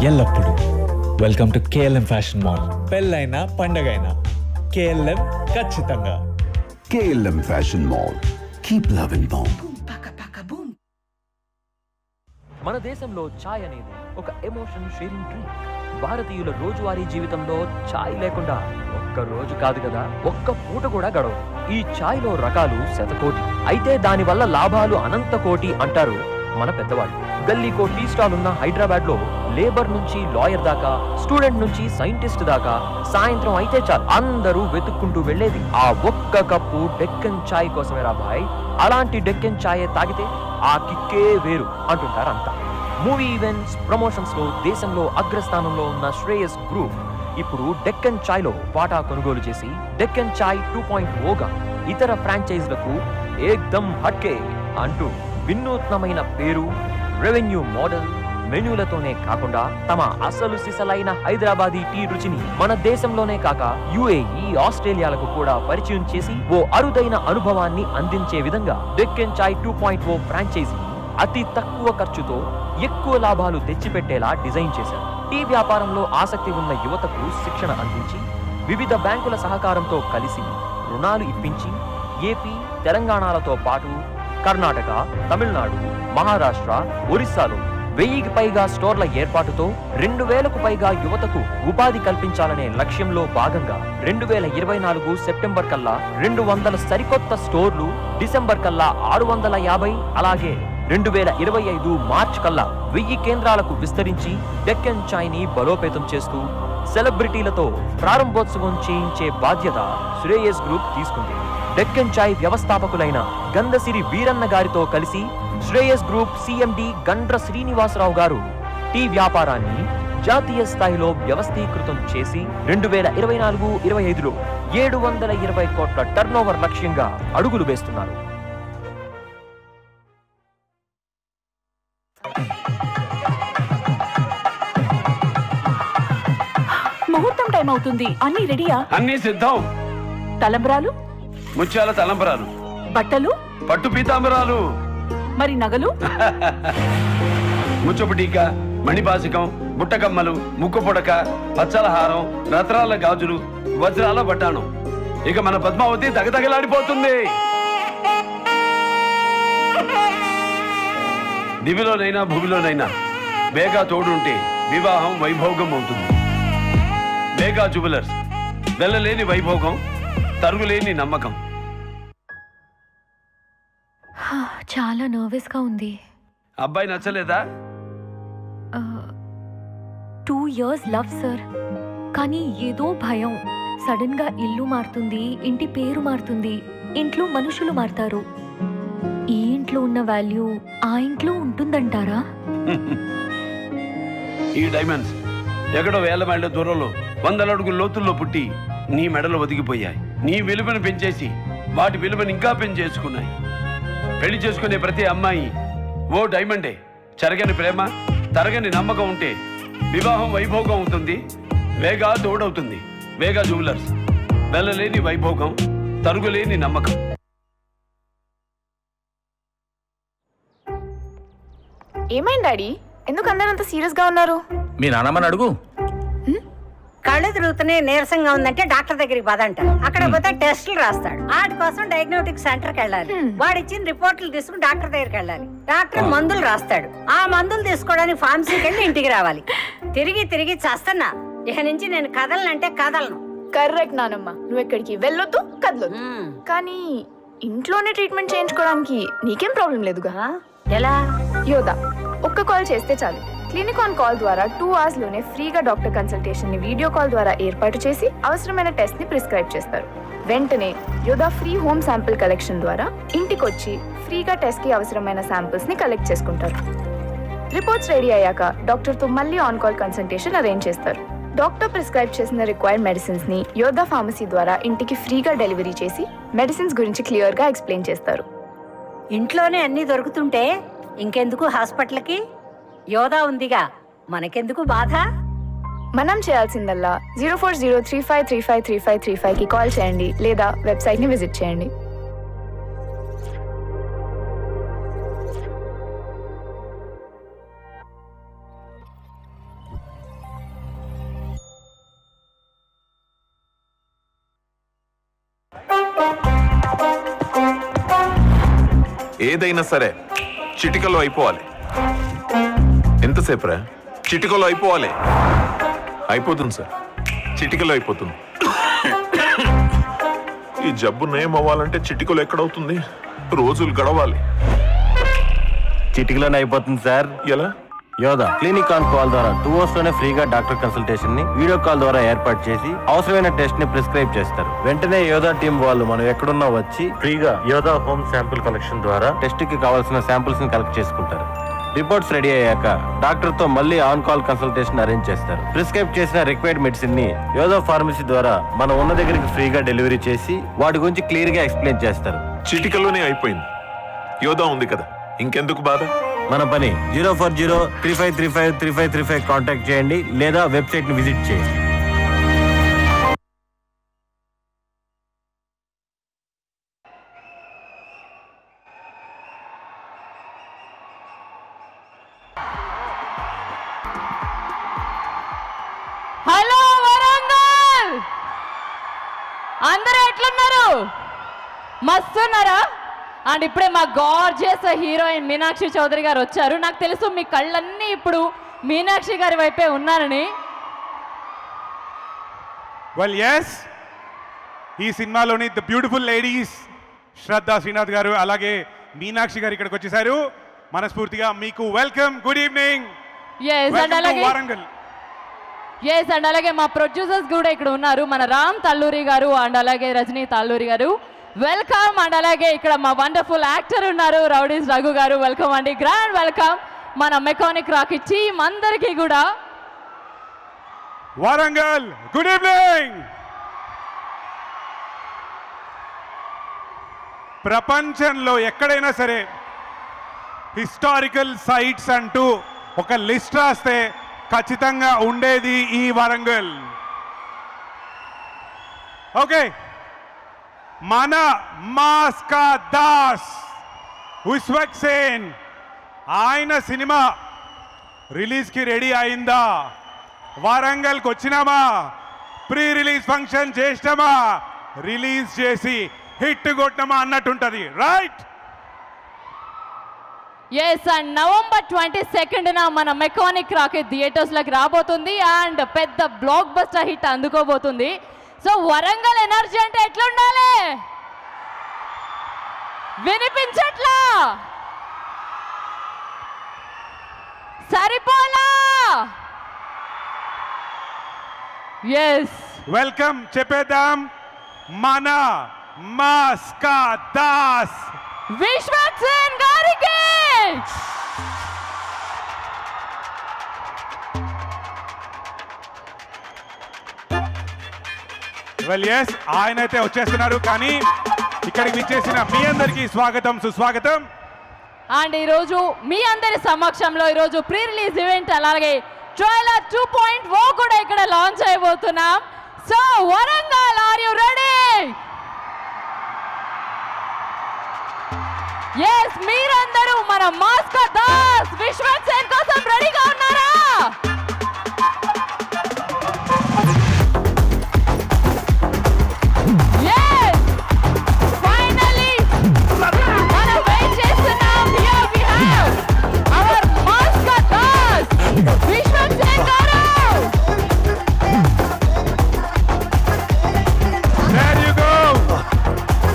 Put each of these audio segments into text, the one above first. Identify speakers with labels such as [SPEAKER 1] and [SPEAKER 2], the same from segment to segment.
[SPEAKER 1] ఎల్లప్పుడూ welcome to KLM fashion mall. పెళ్ళైనా పండగైనా KLM ఖచ్చితంగా.
[SPEAKER 2] KLM Fashion Mall. Keep loving bomb.
[SPEAKER 3] మన దేశంలో ఛాయ్ అనేది ఒక ఎమోషన్ షేరింగ్ డ్రింక్. భారతీయుల రోజువారీ జీవితంలో ఛాయ్ లేకుండా ఒక్క రోజు కాదు కదా, ఒక్క పూట కూడా గడవదు. ఈ ఛాయ్లో రకాలు శతకోటి, అయితే దానివల్ల లాభాలు అనంత కోటి అంటారు మన పెద్దవాళ్ళు. గల్లీకో టీ స్టాల్ ఉన్న హైదరాబాద్ లో లేబర్ నుంచి లాయర్ దాకా, స్టూడెంట్ నుంచి సైంటిస్ట్ దాకా సాయంత్రం అయితే చాలు అందరూ వెతుక్కుంటూ వెళ్లేది ఆ ఒక్క కప్పు డెక్కన్ ఛాయ్ కోసమేరా భాయ్. అలాంటి డెక్కన్ ఛాయ్ తాగితే ఆ కిక్కే వేరు అంటుంటారు అంతా. మూవీ ఈవెంట్స్, ప్రమోషన్స్ లో దేశంలో అగ్రస్థానంలో ఉన్న శ్రేయస్ గ్రూప్ ఇప్పుడు డెక్కన్ ఛాయ్ లో వాటా కొనుగోలు చేసి డెక్కన్ ఛాయ్ 2.0గా ఇతర ఫ్రాంచైజ్లకు ఏక్దమ్ హట్కే అంటూ వినూత్నమైన పేరు, రెవెన్యూ మోడల్, మెన్యూలతోనే కాకుండా తమ అసలు సిసలైన హైదరాబాదీ టీ రుచిని మన దేశంలోనే కాక యుఏఈ, ఆస్ట్రేలియాలకు కూడా పరిచయం చేసి ఓ అరుదైన అనుభవాన్ని అందించే విధంగా డెక్కన్ ఛాయ్ 2.0 ఫ్రాంచైజీని అతి తక్కువ ఖర్చుతో ఎక్కువ లాభాలు తెచ్చిపెట్టేలా డిజైన్ చేశారు. టీ వ్యాపారంలో ఆసక్తి ఉన్న యువతకు శిక్షణ అందించి వివిధ బ్యాంకుల సహకారంతో కలిసి రుణాలు ఇప్పించి ఏపీ, తెలంగాణలతో పాటు కర్ణాటక, తమిళనాడు, మహారాష్ట్ర, ఒరిస్సాలో 1000కి పైగా స్టోర్ల ఏర్పాటుతో 2000కు పైగా యువతకు ఉపాధి కల్పించాలనే లక్ష్యంలో భాగంగా 2024 సెప్టెంబర్ కల్లా 200 సరికొత్త స్టోర్లు, డిసెంబర్ కల్లా 650, అలాగే 2025 మార్చ్ కల్లా 1000 కేంద్రాలకు విస్తరించి డెక్కన్ ఛాయ్ ని బలోపేతం చేస్తూ సెలబ్రిటీలతో ప్రారంభోత్సవం చేయించే బాధ్యత శ్రేయస్ గ్రూప్ తీసుకుంది. డెక్కన్ ఛాయ్ వ్యవస్థాపకులైన గంధసిరి వీరన్న గారితో కలిసి శ్రేయస్ గ్రూప్ సిఎండి గండ్ర శ్రీనివాసరావు గారు టీ వ్యాపారాన్ని జాతీయ స్థాయిలో వ్యవస్థీకృతం చేసి 2024-25లో 720 కోట్ల టర్నోవర్ లక్ష్యంగా అడుగులు వేస్తున్నారు.
[SPEAKER 4] ముహూర్తం టైం అవుతుంది. అన్ని రెడీయా?
[SPEAKER 5] అన్ని సిద్ధం.
[SPEAKER 4] తలంబ్రాలు?
[SPEAKER 5] ముత్యాల తలంబ్రాలు.
[SPEAKER 4] బట్టలు?
[SPEAKER 5] పట్టు పీతాంబరాలు.
[SPEAKER 4] మరి నగలు?
[SPEAKER 5] ముచ్చపు టీక, మణిపాసికం, బుట్టకమ్మలు, ముక్కు పొడక, పచ్చల హారం, రత్నాల గాజులు, వజ్రాల బట్టాణం. ఇక మన పద్మావతి తగతగలాడిపోతుంది. దివిలోనైనా భూమిలోనైనా బేగా తోడుంటే వివాహం వైభోగం అవుతుంది. బేగా జ్యువెలర్స్, వెళ్ళలేని వైభోగం, తరుగులేని నమ్మకం.
[SPEAKER 6] చాలా నర్వస్ గా ఉంది.
[SPEAKER 5] అబ్బాయి నచ్చలేదా?
[SPEAKER 6] 2 years లవ్ సార్, కానీ ఏదో భయం. సడన్ గా ఇల్లు మారుతుంది, ఇంటి పేరు మారుతుంది, ఇంట్లో మనుషులు మారుతారు. ఈ ఇంట్లో ఉన్న వాల్యూ ఆ ఇంట్లో ఉంటుందంటారా?
[SPEAKER 5] ఈ డైమండ్స్ ఎక్కడో 1000 మైళ్ళ దూరంలో 100 అడుగుల లోతుల్లో పుట్టి నీ మెడలో ఒదిగిపోయాయి. నీ విలువను పెంచేసి వాటి విలువను ఇంకా పెంచేసుకున్నాయి. పెళ్లి చేసుకునే ప్రతి అమ్మాయి ఓ డైమండే. చెరగని ప్రేమ, తరగని నమ్మకం ఉంటే వివాహం వైభోగం అవుతుంది, వేగా తోడవుతుంది. వేగా జ్యువెలర్స్, వెళ్ళలేని వైభోగం, తరుగులేని నమ్మకం.
[SPEAKER 7] ఏమైంది డాడీ? ఎందుకు అందరంత సీరియస్ గా ఉన్నారు?
[SPEAKER 8] మీ నాన్నమ్మని అడుగు.
[SPEAKER 9] కళ్ళు తిరుగుతున్నాయి, నీరసంగా ఉందంటే డాక్టర్ దగ్గరికి పదంట. అక్కడ పోతే టెస్టులు రాస్తాడు. వాటి కోసం డయాగ్నోస్టిక్ సెంటర్కి వెళ్ళాలి. వాడు ఇచ్చిన రిపోర్ట్లు తీసుకుని డాక్టర్ దగ్గరికి వెళ్ళాలి. డాక్టర్ మందులు రాస్తాడు. ఆ మందులు తీసుకోవడానికి ఫార్మసీకి వెళ్ళి ఇంటికి రావాలి. తిరిగి తిరిగి చస్తున్నా. ఇక నుంచి నేను కదలనంటే కదలను.
[SPEAKER 7] కరెక్ట్ నానమ్మ, నువ్వు ఎక్కడికి వెళ్ళొద్దు, కదలొద్దు. కానీ ఇంట్లోనే ట్రీట్మెంట్ చేయించుకోవడానికి నీకేం ప్రాబ్లం లేదుగా?
[SPEAKER 9] ఎలా?
[SPEAKER 7] యోదా ఒక్క కాల్ చేస్తే చాలు. క్లినిక్ ఆన్ కాల్ ద్వారా 2 hours లోనే ఫ్రీగా డాక్టర్ కన్సల్టేషన్ ని వీడియో కాల్ ద్వారా ఏర్పాటు చేసి అవసరమైన టెస్ట్ ని ప్రిస్క్రైబ్ చేస్తారు. వెంటనే యోదా ఫ్రీ హోమ్ శాంపిల్ కలెక్షన్ ద్వారా ఇంటికి వచ్చి ఫ్రీగా టెస్ట్ కి అవసరమైన శాంపిల్స్ ని కలెక్ట్ చేసుకుంటారు. రిపోర్ట్స్ రెడీ అయ్యాక డాక్టర్ తో మళ్ళీ ఆన్ కాల్ కన్సల్టేషన్ అరేంజ్ చేస్తారు. డాక్టర్ ప్రిస్క్రైబ్ చేసిన రిక్వైర్డ్ మెడిసిన్స్ ని యోదా ఫార్మసీ ద్వారా ఇంటికి ఫ్రీగా డెలివరీ చేసి మెడిసిన్స్ గురించి క్లియర్ గా ఎక్స్ప్లెయిన్ చేస్తారు.
[SPEAKER 9] ఇంట్లోనే అన్ని దొరుకుతుంటే ఇంకెందుకు హాస్పిటల్కి? యోదా ఉందిగా, మనకెందుకు బాధ?
[SPEAKER 7] మనం చేయాల్సిందల్లా 0403535335 కి కాల్ చేయండి లేదా వెబ్సైట్ ని విజిట్ చేయండి.
[SPEAKER 8] ఏదైనా సరే చిటికలో అయిపోవాలి. ఎంతసేపు రా? చిటికలో అయిపోవాలి. అయిపోతుంది సార్, చిటికలో అయిపోతుంది. ఈ జబ్బు నయం అవ్వాలంటే చిటికలో ఎక్కడవుతుంది? రోజులు గడవాలి.
[SPEAKER 10] చిటికలోనే అయిపోతుంది సార్.
[SPEAKER 8] ఎలా?
[SPEAKER 10] యోధా క్లినిక్ ఆన్ కాల్ ద్వారా 2 hours లోనే ఫ్రీగా డాక్టర్ కన్సల్టేషన్ ని వీడియో కాల్ ద్వారా ఏర్పాటు చేసి అవసరమైన టెస్ట్ ని ప్రిస్క్రైబ్ చేస్తారు. వెంటనే యోధా టీం వాళ్ళు మనం ఎక్కడున్నా వచ్చి ఫ్రీగా యోధా హోమ్ శాంపుల్ కలెక్షన్ ద్వారా టెస్ట్ కి కావాల్సిన శాంపుల్స్ ని కలెక్ట్ చేసుకుంటారు. రిపోర్ట్స్ రెడీ అయ్యాక డాక్టర్ తో మళ్ళీ ఆన్ కాల్ కన్సల్టేషన్ అరేంజ్ చేస్తారు. ప్రిస్క్రైబ్ చేసిన రిక్వైర్డ్ మెడిసిన్ ని యోధా ఫార్మసీ ద్వారా మనం ఉన్న దగ్గరికి ఫ్రీగా డెలివరీ చేసి వాటి గురించి క్లియర్ గా ఎక్స్ప్లెయిన్ చేస్తారు.
[SPEAKER 8] చిటికలోనే అయిపోయింది. యోధా ఉంది కదా, ఇంకెందుకు బాధ?
[SPEAKER 10] మన పని 04035353535 కాంటాక్ట్ చేయండి లేదా వెబ్సైట్ ని విజిట్ చేయండి.
[SPEAKER 11] హలో వరంగల్, అందరూ ఎట్లున్నారు? మస్తున్నారా? అండ్ ఇప్పుడే మా గార్జియస్ హీరోయిన్ మీనాక్షి చౌదరి గారు వచ్చారు. నాకు తెలుసు మీ కళ్ళన్నీ ఇప్పుడు మీనాక్షి గారి వైపే ఉన్నారని.
[SPEAKER 12] వెల్ ఎస్, ఈ సినిమాలోని ద బ్యూటిఫుల్ లేడీస్ శ్రద్ధా శ్రీనాథ్ గారు అలాగే మీనాక్షి గారు ఇక్కడికి వచ్చేసారు. మనస్ఫూర్తిగా మీకు welcome. Good evening. Warangal.
[SPEAKER 11] And అలాగే మా ప్రొడ్యూసర్స్ కూడా ఇక్కడ ఉన్నారు. మన రామ్ తల్లూరి గారు అండ్ అలాగే రజనీ తల్లూరి గారు, వెల్కమ్. అండ్ అలాగే ఇక్కడ మా వండర్ఫుల్ యాక్టర్ ఉన్నారు రౌడీస్ రఘు గారు, వెల్కమ్ అండి. గ్రాండ్ వెల్కమ్ మన మెకానిక్ రాకీ టీమ్ అందరికీ కూడా.
[SPEAKER 12] Warangal good evening. ప్రపంచంలో ఎక్కడైనా సరే హిస్టారికల్ సైట్స్ అంటూ ఒక లిస్ట్ రాస్తే ఖచ్చితంగా ఉండేది ఈ వరంగల్. ఓకే, మన మాస్కా దాస్ ఉస్వక్ సేన్ ఆయన సినిమా రిలీజ్కి రెడీ అయిందా? వరంగల్కి వచ్చినామా, ప్రీ రిలీజ్ ఫంక్షన్ చేసినామా, రిలీజ్ చేసి హిట్ కొట్టినామా అన్నట్టుంటది, రైట్?
[SPEAKER 11] ఎస్, అండ్ నవంబర్ 22న మన మెకానిక్ రాకీ థియేటర్స్లోకి రాబోతుంది అండ్ పెద్ద బ్లాక్ బస్టర్ హిట్ అందుకోబోతుంది. సో వరంగల్ ఎనర్జీ అంటే ఎట్లుండాలి? వినిపించట్లా? సరిపోలా? ఎస్,
[SPEAKER 12] వెల్కమ్ చెప్పేద్దాం మన మాస్కా దాస్
[SPEAKER 11] విశ్వక్ సేన్ గారికి.
[SPEAKER 12] వెల్ ఎస్, ఆయన అయితే వచ్చేస్తున్నారు. కానీ ఇక్కడికి విచ్చేసిన మీ అందరికీ స్వాగతం, సుస్వాగతం.
[SPEAKER 11] అండ్ ఈరోజు మీ అందరి సమక్షంలో ఈరోజు ప్రీ రిలీజ్ ఈవెంట్ అలాగే ట్రైలర్ 2.0 కూడా ఇక్కడ లాంచ్ అయిపోతున్నాం. So Warangal, are you ready? Yes, మీరందరూ మన మాస్కా దాస్ విశ్వక్ సేన్ కోసం రెడీగా ఉన్నారా?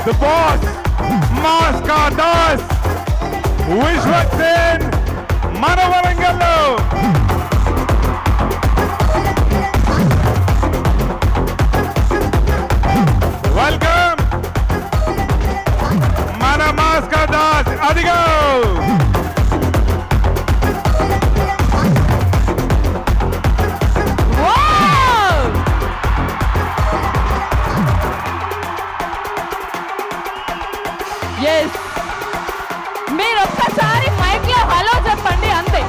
[SPEAKER 12] The boss, Maska Das, Vishwak Sen, మన వరంగల్లో. వెల్కమ్ మన మాస్కా దాస్. అదిగో
[SPEAKER 11] మీరు ఒక్కసారి మైక్ లో హలో చెప్పండి, అంతే.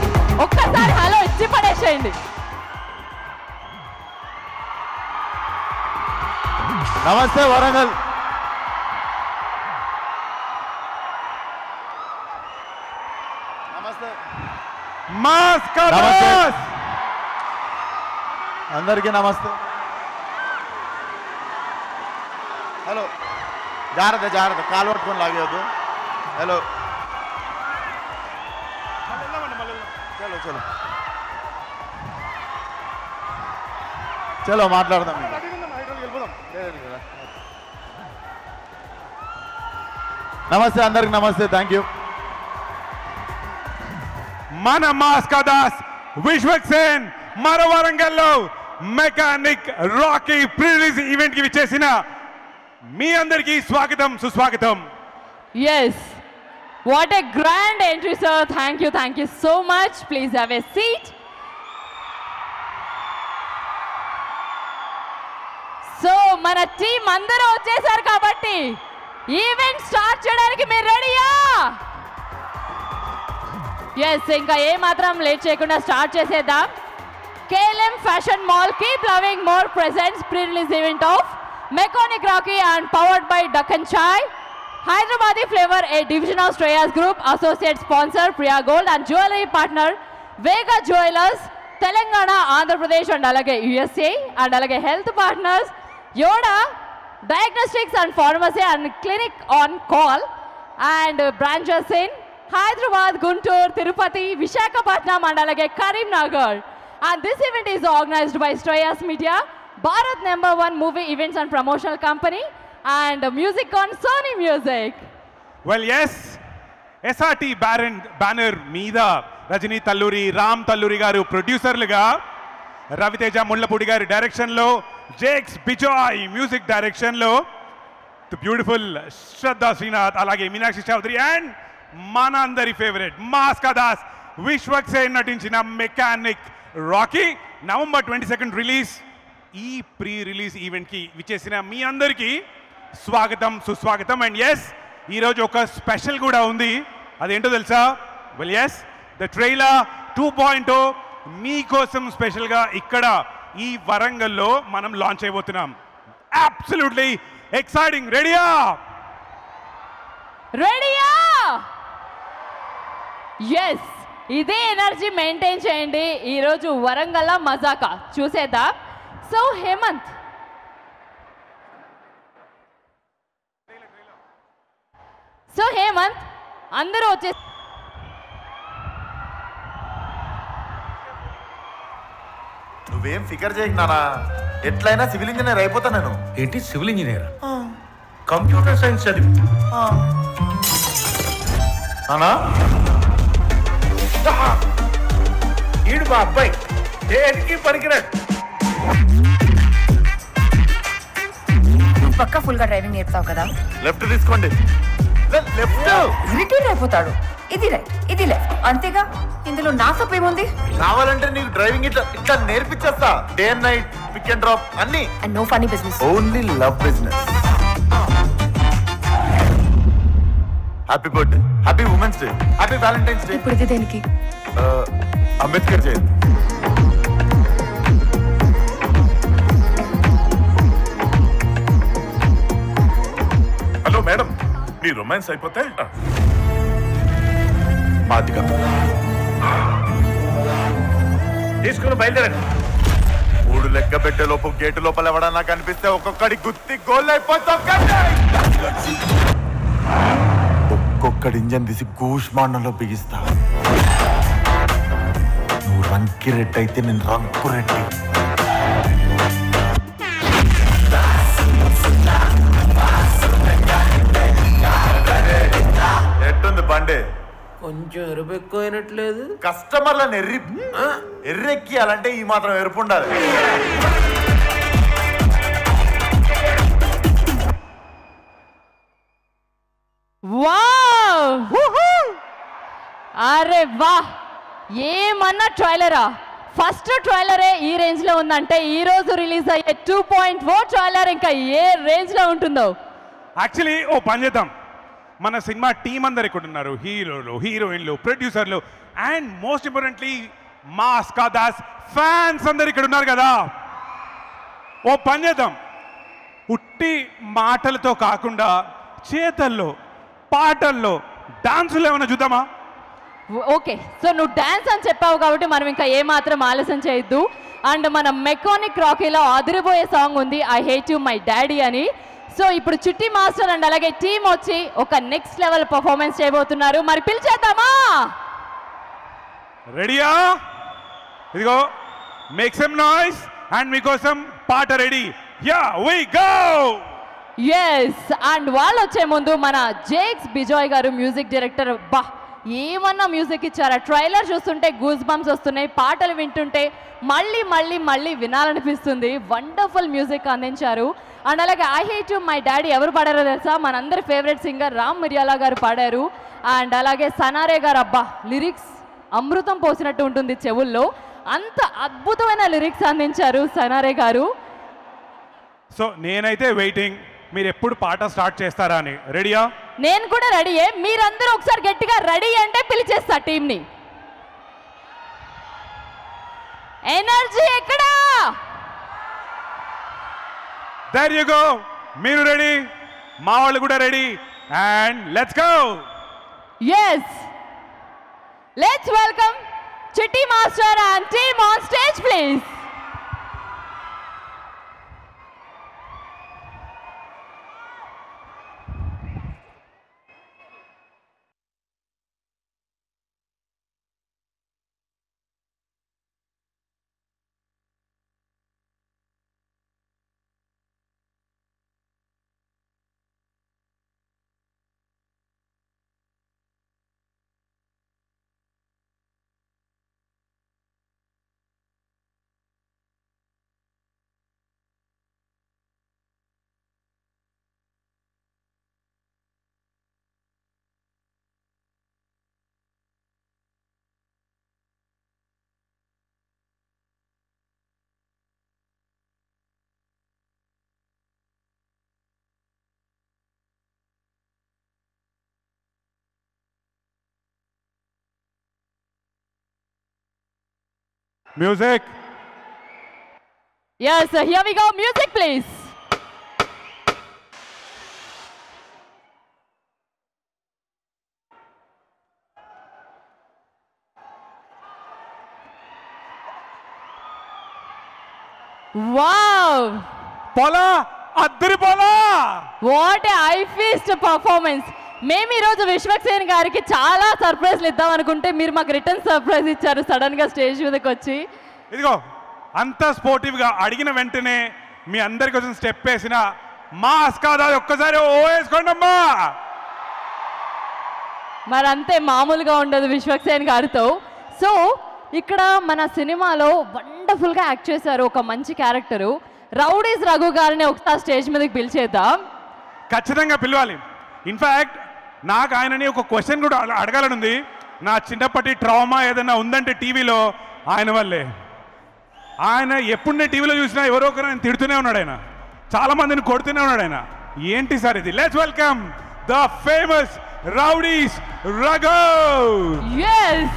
[SPEAKER 11] ఒక్కసారి హలో ఇచ్చి పడేసేయండి.
[SPEAKER 10] నమస్తే వరంగల్.
[SPEAKER 12] నమస్తే మాస్కా దాస్.
[SPEAKER 13] అందరికీ నమస్తే. హలో, జాగ్రత్త జాగ్రత్త, కాలు పట్టుకొని లాగేయద్దు. హలో, చలో మాట్లాడదాం. నమస్తే అందరికి, నమస్తే, థ్యాంక్ యూ.
[SPEAKER 12] మన మాస్కా దాస్ విశ్వక్సేన్ మరో వరంగల్లో mechanic Rocky pre release event కి విచ్చేసిన మీ అందరికీ స్వాగతం, సుస్వాగతం.
[SPEAKER 11] Yes, what a grand entry, sir. Thank you so much. Please have a seat. So మన టీం అందరూ వచ్చేసారు కాబట్టి ఈవెంట్ స్టార్ట్ చేయడానికి మీరు రెడీయా? ఎస్, ఇంకా ఏ మాత్రం లేట్ చేయకుండా స్టార్ట్ చేసేద్దాం. KLM fashion mall keep loving more presents pre release event of mechanic Rocky and powered by Deccan chai. Hyderabadi flavor, a division of Shreyas Group, associate sponsor Priya Gold and jewelry partner Vega Jewelers, Telangana, Andhra Pradesh and alage USA and alage health partners Yoda Diagnostics and Pharmacy and Clinic on Call and branches in Hyderabad, Guntur, Tirupati, Visakhapatnam and alage Karimnagar. And this event is organized by Shreyas Media, Bharat #1 movie events and promotional company and music on Sony Music.
[SPEAKER 12] Well, yes, SRT banner మీద రజనీ తల్లూరి, రామ్ తల్లూరి గారు ప్రొడ్యూసర్లుగా, రవితేజ ముళ్ళపూడి గారి డైరెక్షన్లో, Jakes Bejoy music డైరెక్షన్లో the beautiful శ్రద్ధా శ్రీనాథ్, అలాగే Meenakshi Chowdary and మన అందరి favourite మాస్కా Das Vishwaksen నటించిన mechanic Rocky November 22 release. ఈ ప్రీ రిలీజ్ ఈవెంట్కి విచ్చేసిన మీ అందరికీ స్వాగతం, సుస్వాగతం. అండ్ ఎస్, ఈరోజు ఒక స్పెషల్ కూడా ఉంది. అదేంటో తెలుసా? వెల్ ఎస్, ద ట్రైలర్ 2.0 మీకోసం స్పెషల్గా ఇక్కడ ఈ వరంగల్లో మనం లాంచ్ అయిపోతున్నాం. Absolutely exciting. రెడీయా?
[SPEAKER 11] రెడీయా? ఎస్, ఇదే ఎనర్జీ మెయింటైన్ చేయండి. ఈరోజు వరంగల్ మజాకా చూసేద్దాం. సో హేమంత్, అందరూ వచ్చే
[SPEAKER 13] నువ్వేం ఫికర్ చేయకు నానా, ఎట్లయినా సివిల్ ఇంజనీర్ అయిపోతా నేను.
[SPEAKER 14] ఏంటి సివిల్ ఇంజనీర్? కంప్యూటర్ సైన్స్ చదివి
[SPEAKER 13] నానా.
[SPEAKER 14] ఈడు మా అబ్బాయి దేనికి పనికిరాడు.
[SPEAKER 15] నువ్వు పక్కా ఫుల్ గా డ్రైవింగ్ నేర్పుతావు కదా?
[SPEAKER 13] లెఫ్ట్ తీసుకోండి. లెఫ్ట్
[SPEAKER 15] ఇరిటేట్ అయిపోతాడు. ఇది రైట్, ఇది లెఫ్ట్, అంతేగా. ఇందులో నా తప్పు ఏముంది?
[SPEAKER 13] కావాలంటే నీకు డ్రైవింగ్ ఇట్లా ఇట్లా నేర్పించేస్తా. Day and night, pick and drop అన్ని.
[SPEAKER 15] And no funny business,
[SPEAKER 13] only love business. Happy birthday, happy women's day, happy Valentine's day.
[SPEAKER 15] ఇప్పుడు ఇది దేనికి?
[SPEAKER 13] అంబేద్కర్ జయంతి.
[SPEAKER 8] హలో మేడం, మీ రొమాన్స్ అయిపోతే
[SPEAKER 13] మాదిగా
[SPEAKER 14] తీసుకుని బయలుదేరండి.
[SPEAKER 13] 3 లెక్క పెట్టే లోపు గేటు లోపల ఎవడన్నా కనిపిస్తే ఒక్కొక్కడి గుత్తి గోల్ అయిపోతాం. ఒక్కొక్కడి ఇంజన్ తీసి గూష్మాండంలో బిగిస్తా. నువ్వు రంకి రెడ్డి అయితే నేను రంకు రెడ్డి. ఎట్టుంది బండి?
[SPEAKER 14] కొంచెం ఎరుపు ఎక్కువైనట్లేదు.
[SPEAKER 13] కస్టమర్లను ఎర్రెక్కియాలంటే ఈ మాత్రం ఎరుపు ఉండాలి.
[SPEAKER 11] అరే వా, ఏమన్నా ట్రైలరా! ఫస్ట్ ట్రైలరే ఈ రేంజ్ లో ఉందంటే ఈ రోజు రిలీజ్ అయ్యే 2.4 ట్రైలర్ ఇంకా ఏ రేంజ్ లో ఉంటుందో.
[SPEAKER 12] యాక్చువల్లీ ఓ పని చేద్దాం, మన సినిమా టీం అందరు ఇక్కడ ఉన్నారు. హీరోలు, హీరోయిన్లు, ప్రొడ్యూసర్లు అండ్ మోస్ట్ ఇంపార్టెంట్లీ మాస్కా దాస్ ఫ్యాన్స్ అందరు ఇక్కడ ఉన్నారు కదా. ఓ పని చేద్దాం, ఉట్టి మాటలతో కాకుండా చేతల్లో, పాటల్లో, డాన్సులు ఏమైనా చూద్దామా?
[SPEAKER 11] ఓకే, సో నువ్వు డాన్స్ అని చెప్పావు కాబట్టి మనం ఇంకా ఏమాత్రం ఆలస్యం చేయొద్దు. అండ్ మన మెకానిక్ రాకీలో అదిరిపోయే సాంగ్ ఉంది, I hate you my daddy అని. సో ఇప్పుడు చిట్టి మాస్టర్ అండ్ అలాగే టీం వచ్చి ఒక నెక్స్ట్ లెవెల్ పర్ఫార్మెన్స్ చేయబోతున్నారు. మరి పిలిచేద్దామా?
[SPEAKER 12] రెడీయా? ఇదిగో మేక్ సమ్ నాయిస్ అండ్ మీకోసం పాట ready. Yeah we go.
[SPEAKER 11] Yes, and వాళ్ళు వచ్చే ముందు మన జేక్స్ బిజాయ్ గారు మ్యూజిక్ డైరెక్టర్, బా ఏమన్నా మ్యూజిక్ ఇచ్చారా? ట్రైలర్ చూస్తుంటే గూస్ బంప్స్ వస్తున్నాయి, పాటలు వింటుంటే మళ్ళీ మళ్ళీ మళ్ళీ వినాలనిపిస్తుంది. వండర్ఫుల్ మ్యూజిక్ అందించారు. అండ్ అలాగే I hate you my daddy ఎవరు పాడారో తెలుసా? మనందరి ఫేవరెట్ సింగర్ రామ్ మిర్యాలా గారు పాడారు. అండ్ అలాగే సనారే గారు, అబ్బా లిరిక్స్ అమృతం పోసినట్టు ఉంటుంది చెవుల్లో, అంత అద్భుతమైన లిరిక్స్ అందించారు సనారే గారు.
[SPEAKER 12] సో నేనైతే వెయిటింగ్, మీరు ఎప్పుడు పాట స్టార్ట్ చేస్తారా అని. రెడీయా?
[SPEAKER 11] నేను కూడా రెడీయే. మీరందరూ ఒకసారి గట్టిగా రెడీ అంటే పిలిచేస్తా టీంని. ఎనర్జీ ఎక్కడా?
[SPEAKER 12] There you go. మీరు రెడీ, మా వాళ్ళు కూడా ready, and let's go.
[SPEAKER 11] Yes, let's welcome Chitti Master and team on stage, please.
[SPEAKER 12] Music.
[SPEAKER 11] Yes, here we go. Music, please. Wow!
[SPEAKER 12] పోలా, అద్దరి పోలా.
[SPEAKER 11] What a eye feast performance. మేము ఈరోజు విశ్వక్సేన్ గారికి చాలా సర్ప్రైజ్లు ఇద్దాం అనుకుంటే మీరు మాకు రిటర్న్ సర్ప్రైజ్ ఇచ్చారు సడన్ గా స్టేజ్ మీదకి వచ్చి.
[SPEAKER 12] ఇదిగో అంత స్పోర్టివ్ గా అడిగిన వెంటనే మీ అందరి కోసం స్టెప్ వేసిన మా అస్కాదా ఒక్కసారి ఓ వేసుకోండమ్మా.
[SPEAKER 11] మరి అంతే మామూలుగా ఉండదు విశ్వక్సేన్ గారితో. సో ఇక్కడ మన సినిమాలో వండర్ఫుల్గా యాక్ట్ చేశారు ఒక మంచి క్యారెక్టరు. రౌడీస్ రఘు గారిని ఒకసారి స్టేజ్ మీదకి పిలిచేద్దాం.
[SPEAKER 12] ఖచ్చితంగా పిలవాలి. ఇన్ఫ్యాక్ట్ నాకు ఆయనని ఒక క్వశ్చన్ కూడా అడగాలని ఉంది. నా చిన్నప్పటి ట్రామా ఏదైనా ఉందంటే టీవీలో ఆయన వల్లే. ఆయన ఎప్పుడు టీవీలో చూసినా ఎవరో ఒకరు ఆయన తిడుతూనే ఉన్నాడు, ఆయన చాలా మందిని కొడుతూనే ఉన్నాడు ఆయన. ఏంటి సార్ ఇది? Let's welcome the famous rowdies Raghu.
[SPEAKER 11] yes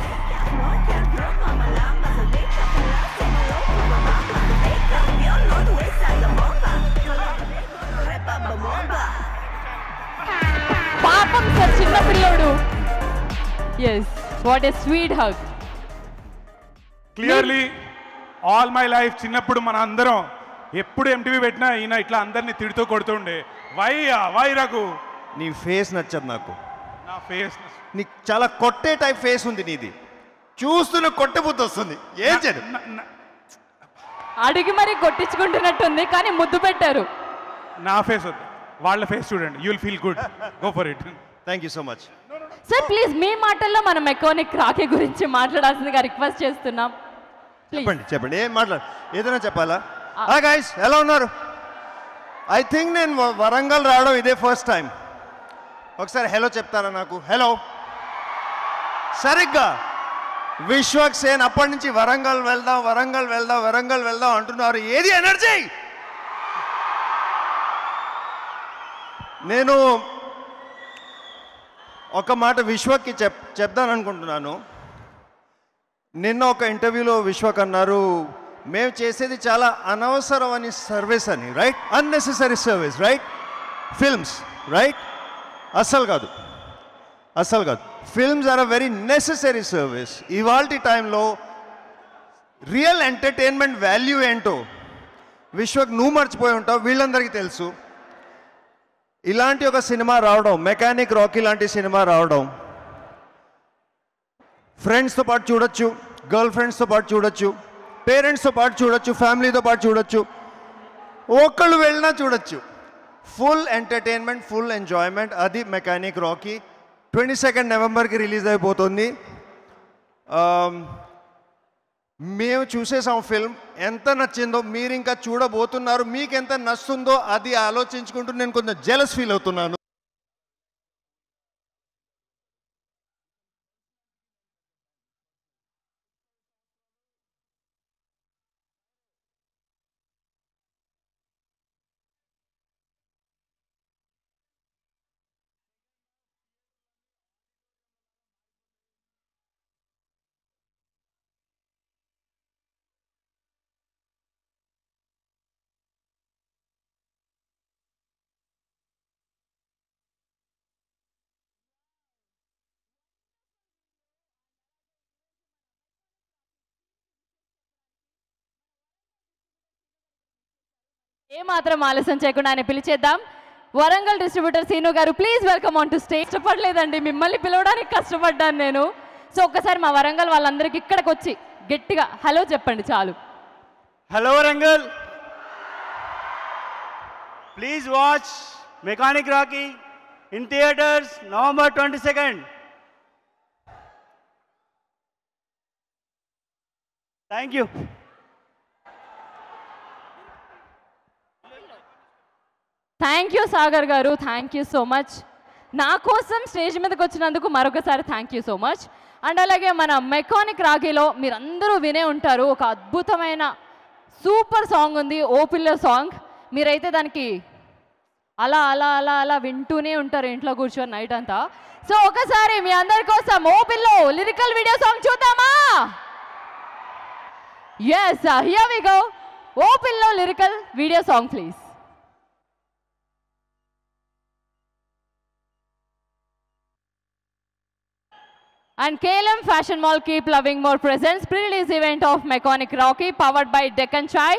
[SPEAKER 11] పాపం సార్ చిన్న పిల్లోడు. yes what a sweet hug.
[SPEAKER 12] Clearly all my life చిన్నప్పుడు మన అందరం ఎప్పుడు ఎంటీవీ పెట్టినా ఈయన ఇట్లా అందరినీ తిడుతూ కొడుతుండే. వై రఘు?
[SPEAKER 16] నీ ఫేస్ నచ్చదు నాకు.
[SPEAKER 12] నా ఫేస్
[SPEAKER 16] నీకు చాలా కొట్టే టైప్ ఫేస్ ఉంది నీది. చూస్తున్న కొట్టే బుద్ధి వస్తుంది. ఏం చేయదు,
[SPEAKER 11] అడిగి మరి కొట్టించుకుంటున్నట్టుంది కానీ ముద్దు పెట్టారు.
[SPEAKER 12] నా ఫేస్ వద్దు, వాళ్ళ ఫేస్ చూడండి. You will feel good. Go for it.
[SPEAKER 16] Thank you so much.
[SPEAKER 11] Sir please మీ మాటల్లో మనం మెకానిక్ రాకీ గురించి మాట్లాడాల్సిందిగా రిక్వెస్ట్ చేస్తున్నాం.
[SPEAKER 16] చెప్పండి చెప్పండి, ఏం మాట్లాడు, ఏదైనా చెప్పాలా? గైస్ ఎలా ఉన్నారు? ఐ థింక్ నేను వరంగల్ రావడం ఇదే ఫస్ట్ టైం. ఒకసారి హలో చెప్తారా నాకు? హలో. సరిగ్గా విశ్వక్సేన్ అప్పటి నుంచి వరంగల్ వెళ్దాం వరంగల్ వెళ్దాం వరంగల్ వెళ్దాం అంటున్నారు. ఏది ఎనర్జీ? నేను ఒక మాట విశ్వక్కి చెప్దాననుకుంటున్నాను. నిన్న ఒక ఇంటర్వ్యూలో విశ్వక్ అన్నారు, మేము చేసేది చాలా అనవసరమని సర్వీస్ అని. Right? Unnecessary service. Right? Films. Right? అస్సలు కాదు, అస్సలు కాదు. Films are a very necessary service. ఇవాల్టి టైంలో రియల్ ఎంటర్టైన్మెంట్ వాల్యూ ఏంటో విశ్వక్ నువ్వు మర్చిపోయి ఉంటావు, వీళ్ళందరికీ తెలుసు. ఇలాంటి ఒక సినిమా రావడం, మెకానిక్ రాకీ లాంటి సినిమా రావడం ఫ్రెండ్స్తో పాటు చూడొచ్చు, గర్ల్ ఫ్రెండ్స్తో పాటు చూడొచ్చు, పేరెంట్స్తో పాటు చూడొచ్చు, ఫ్యామిలీతో పాటు చూడొచ్చు, ఒక్కళ్ళు వెళ్ళినా చూడొచ్చు. Full entertainment, full enjoyment. అది మెకానిక్ రాకీ. 22 నవంబర్కి రిలీజ్ అయిపోతుంది. మేము చూసేసాం ఫిల్మ్. ఎంత నచ్చిందో మీరు ఇంకా చూడబోతున్నారు. మీకు ఎంత నచ్చుతుందో అది ఆలోచించుకుంటూ నేను కొంచెం జెలస్ ఫీల్ అవుతున్నాను.
[SPEAKER 11] ఏ మాత్రం ఆలస్యం చేయకుండా ఆయన పిలిచేద్దాం. Warangal distributor Seenu garu, please welcome on to stage. కష్టపడలేదండి, మిమ్మల్ని పిలవడానికి కష్టపడ్డాను నేను. సో ఒక్కసారి మా వరంగల్ వాళ్ళందరికీ ఇక్కడికి వచ్చి గట్టిగా హలో చెప్పండి చాలు.
[SPEAKER 17] Hello Warangal, please watch mechanic Rocky in theatres November 22. Thank you.
[SPEAKER 11] Thank you Sagar గారు, థ్యాంక్ యూ సో మచ్. నా కోసం స్టేజ్ మీదకి వచ్చినందుకు మరొకసారి thank you so much. And అలాగే మన మెకానిక్ రాకీలో మీరందరూ వినే ఉంటారు, ఒక అద్భుతమైన సూపర్ సాంగ్ ఉంది, ఓ పిల్ల సాంగ్. మీరైతే దానికి అలా అలా అలా అలా వింటూనే ఉంటారు ఇంట్లో కూర్చొని నైట్ అంతా. సో ఒకసారి మీ అందరి కోసం ఓ పిల్లో లిరికల్ వీడియో సాంగ్ చూద్దామా? Yes, here we go. ఓ పిల్లో lyrical video song please. And KLM Fashion Mall Keep Loving More presents pre-release event of Mechanic Rocky powered by Deccan Chai,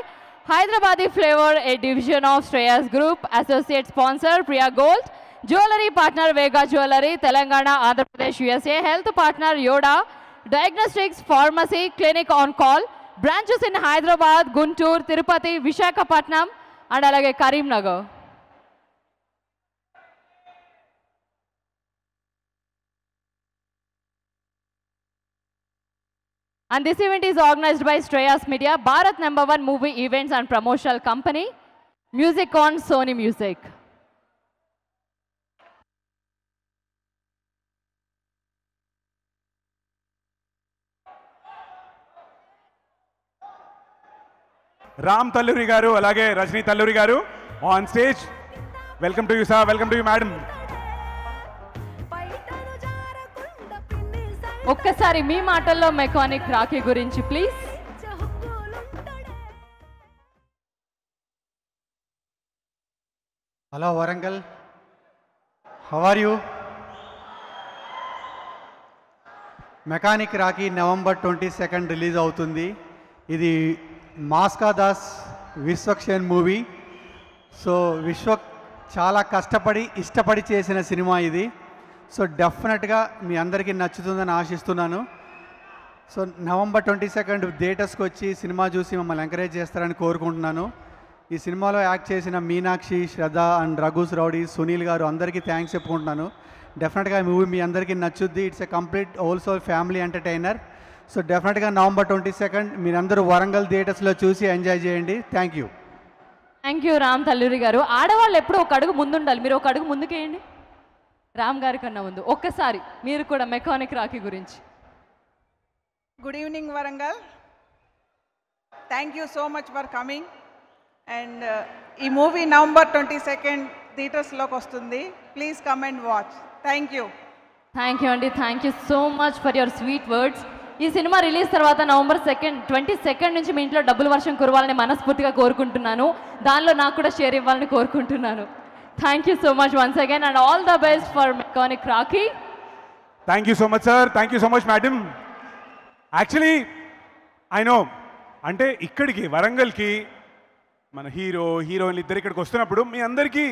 [SPEAKER 11] Hyderabadi Flavor, a division of Shreyas Group, associate sponsor Priya Gold, jewelry partner Vega Jewelry, Telangana, Andhra Pradesh, USA, health partner Yoda, diagnostics, pharmacy, clinic on call, branches in Hyderabad, Guntur, Tirupati, Visakhapatnam and alage Karimnagar. And this event is organized by Shreyas Media, Bharat #1 movie events and promotional company, Music on Sony Music.
[SPEAKER 12] Ram Talluri గారు అలాగే రజనీ తల్లూరి గారు on stage. Welcome to you sir, welcome to you madam.
[SPEAKER 11] ఒక్కసారి మీ మాటల్లో mechanic Rocky గురించి ప్లీజ్.
[SPEAKER 18] Hello Warangal, how are you? Mechanic Rocky November 22 release అవుతుంది. ఇది మాస్కా దాస్ విశ్వక్షేణ్ మూవీ. సో విశ్వ చాలా కష్టపడి ఇష్టపడి చేసిన సినిమా ఇది. సో డెఫినెట్గా మీ అందరికీ నచ్చుతుందని ఆశిస్తున్నాను. సో నవంబర్ 22 థియేటర్స్కి వచ్చి సినిమా చూసి మమ్మల్ని ఎంకరేజ్ చేస్తారని కోరుకుంటున్నాను. ఈ సినిమాలో యాక్ట్ చేసిన మీనాక్షి, శ్రద్ధ అండ్ రఘుస్ రౌడీ, సునీల్ గారు అందరికీ థ్యాంక్స్ చెప్పుకుంటున్నాను. డెఫినెట్గా ఈ మూవీ మీ అందరికీ నచ్చుద్ది. It's a complete wholesome family entertainer. So డెఫినెట్గా నవంబర్ 22 మీరందరూ వరంగల్ థియేటర్స్లో చూసి ఎంజాయ్ చేయండి. Thank you.
[SPEAKER 11] Thank you Ram Talluri garu. ఆడవాళ్ళు ఎప్పుడూ ఒక అడుగు ముందు ఉండాలి, మీరు ఒక అడుగు ముందుకేయండి. రామ్ గారి కన్నా ముందు ఒక్కసారి మీరు కూడా మెకానిక్ రాకీ గురించి.
[SPEAKER 19] Good evening Warangal, thank you so much for coming. And ఈ మూవీ నవంబర్ 22 థియేటర్స్లోకి వస్తుంది. Please come and watch. Thank you.
[SPEAKER 11] Thank you అండి, thank you so much for your sweet words. ఈ సినిమా రిలీజ్ తర్వాత నవంబర్ 22 నుంచి మీ ఇంట్లో డబ్బుల వర్షం కురవాలని మనస్ఫూర్తిగా కోరుకుంటున్నాను. దానిలో నాకు కూడా షేర్ ఇవ్వాలని కోరుకుంటున్నాను. Thank you so much once again and all the best for Mechanic Rocky.
[SPEAKER 12] Thank you so much sir, thank you so much madam. Actually I know అంటే ఇక్కడికి వరంగల్కి మన హీరోయిన్లు ఇద్దరు ఇక్కడికి వస్తున్నప్పుడు మీ అందరికీ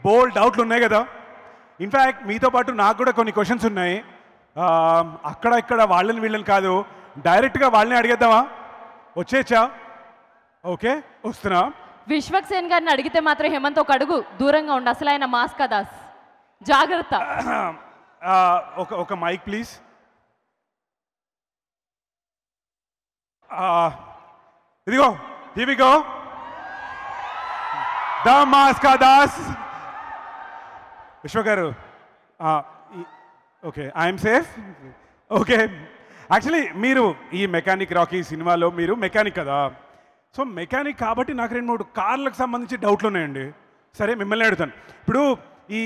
[SPEAKER 12] బోల్డ్ డౌట్లు ఉన్నాయి కదా. ఇన్ఫ్యాక్ట్ మీతో పాటు నాకు కూడా కొన్ని క్వశ్చన్స్ ఉన్నాయి. అక్కడ ఇక్కడ వాళ్ళని వీళ్ళని కాదు, డైరెక్ట్గా వాళ్ళని అడిగేద్దామా? వచ్చేచ్చా? ఓకే, వస్తున్నా.
[SPEAKER 11] విశ్వక్ సేన్ గారిని అడిగితే మాత్రం హేమంత్ ఒక అడుగు దూరంగా ఉండు, అసలు ఆయన మాస్కా దాస్. జాగ్రత్త.
[SPEAKER 12] ఒక మైక్ ప్లీజ్. ఇదిగో, here we go. ద మాస్కా Das. Vishwa garu, okay, I'm safe. Okay, actually మీరు ఈ మెకానిక్ రాకీ సినిమాలో మీరు మెకానిక్ కదా, సో మెకానిక్ కాబట్టి నాకు 2-3 కార్లకు సంబంధించి డౌట్లు ఉన్నాయండి. సరే, మిమ్మల్ని అడుగుతాను. ఇప్పుడు ఈ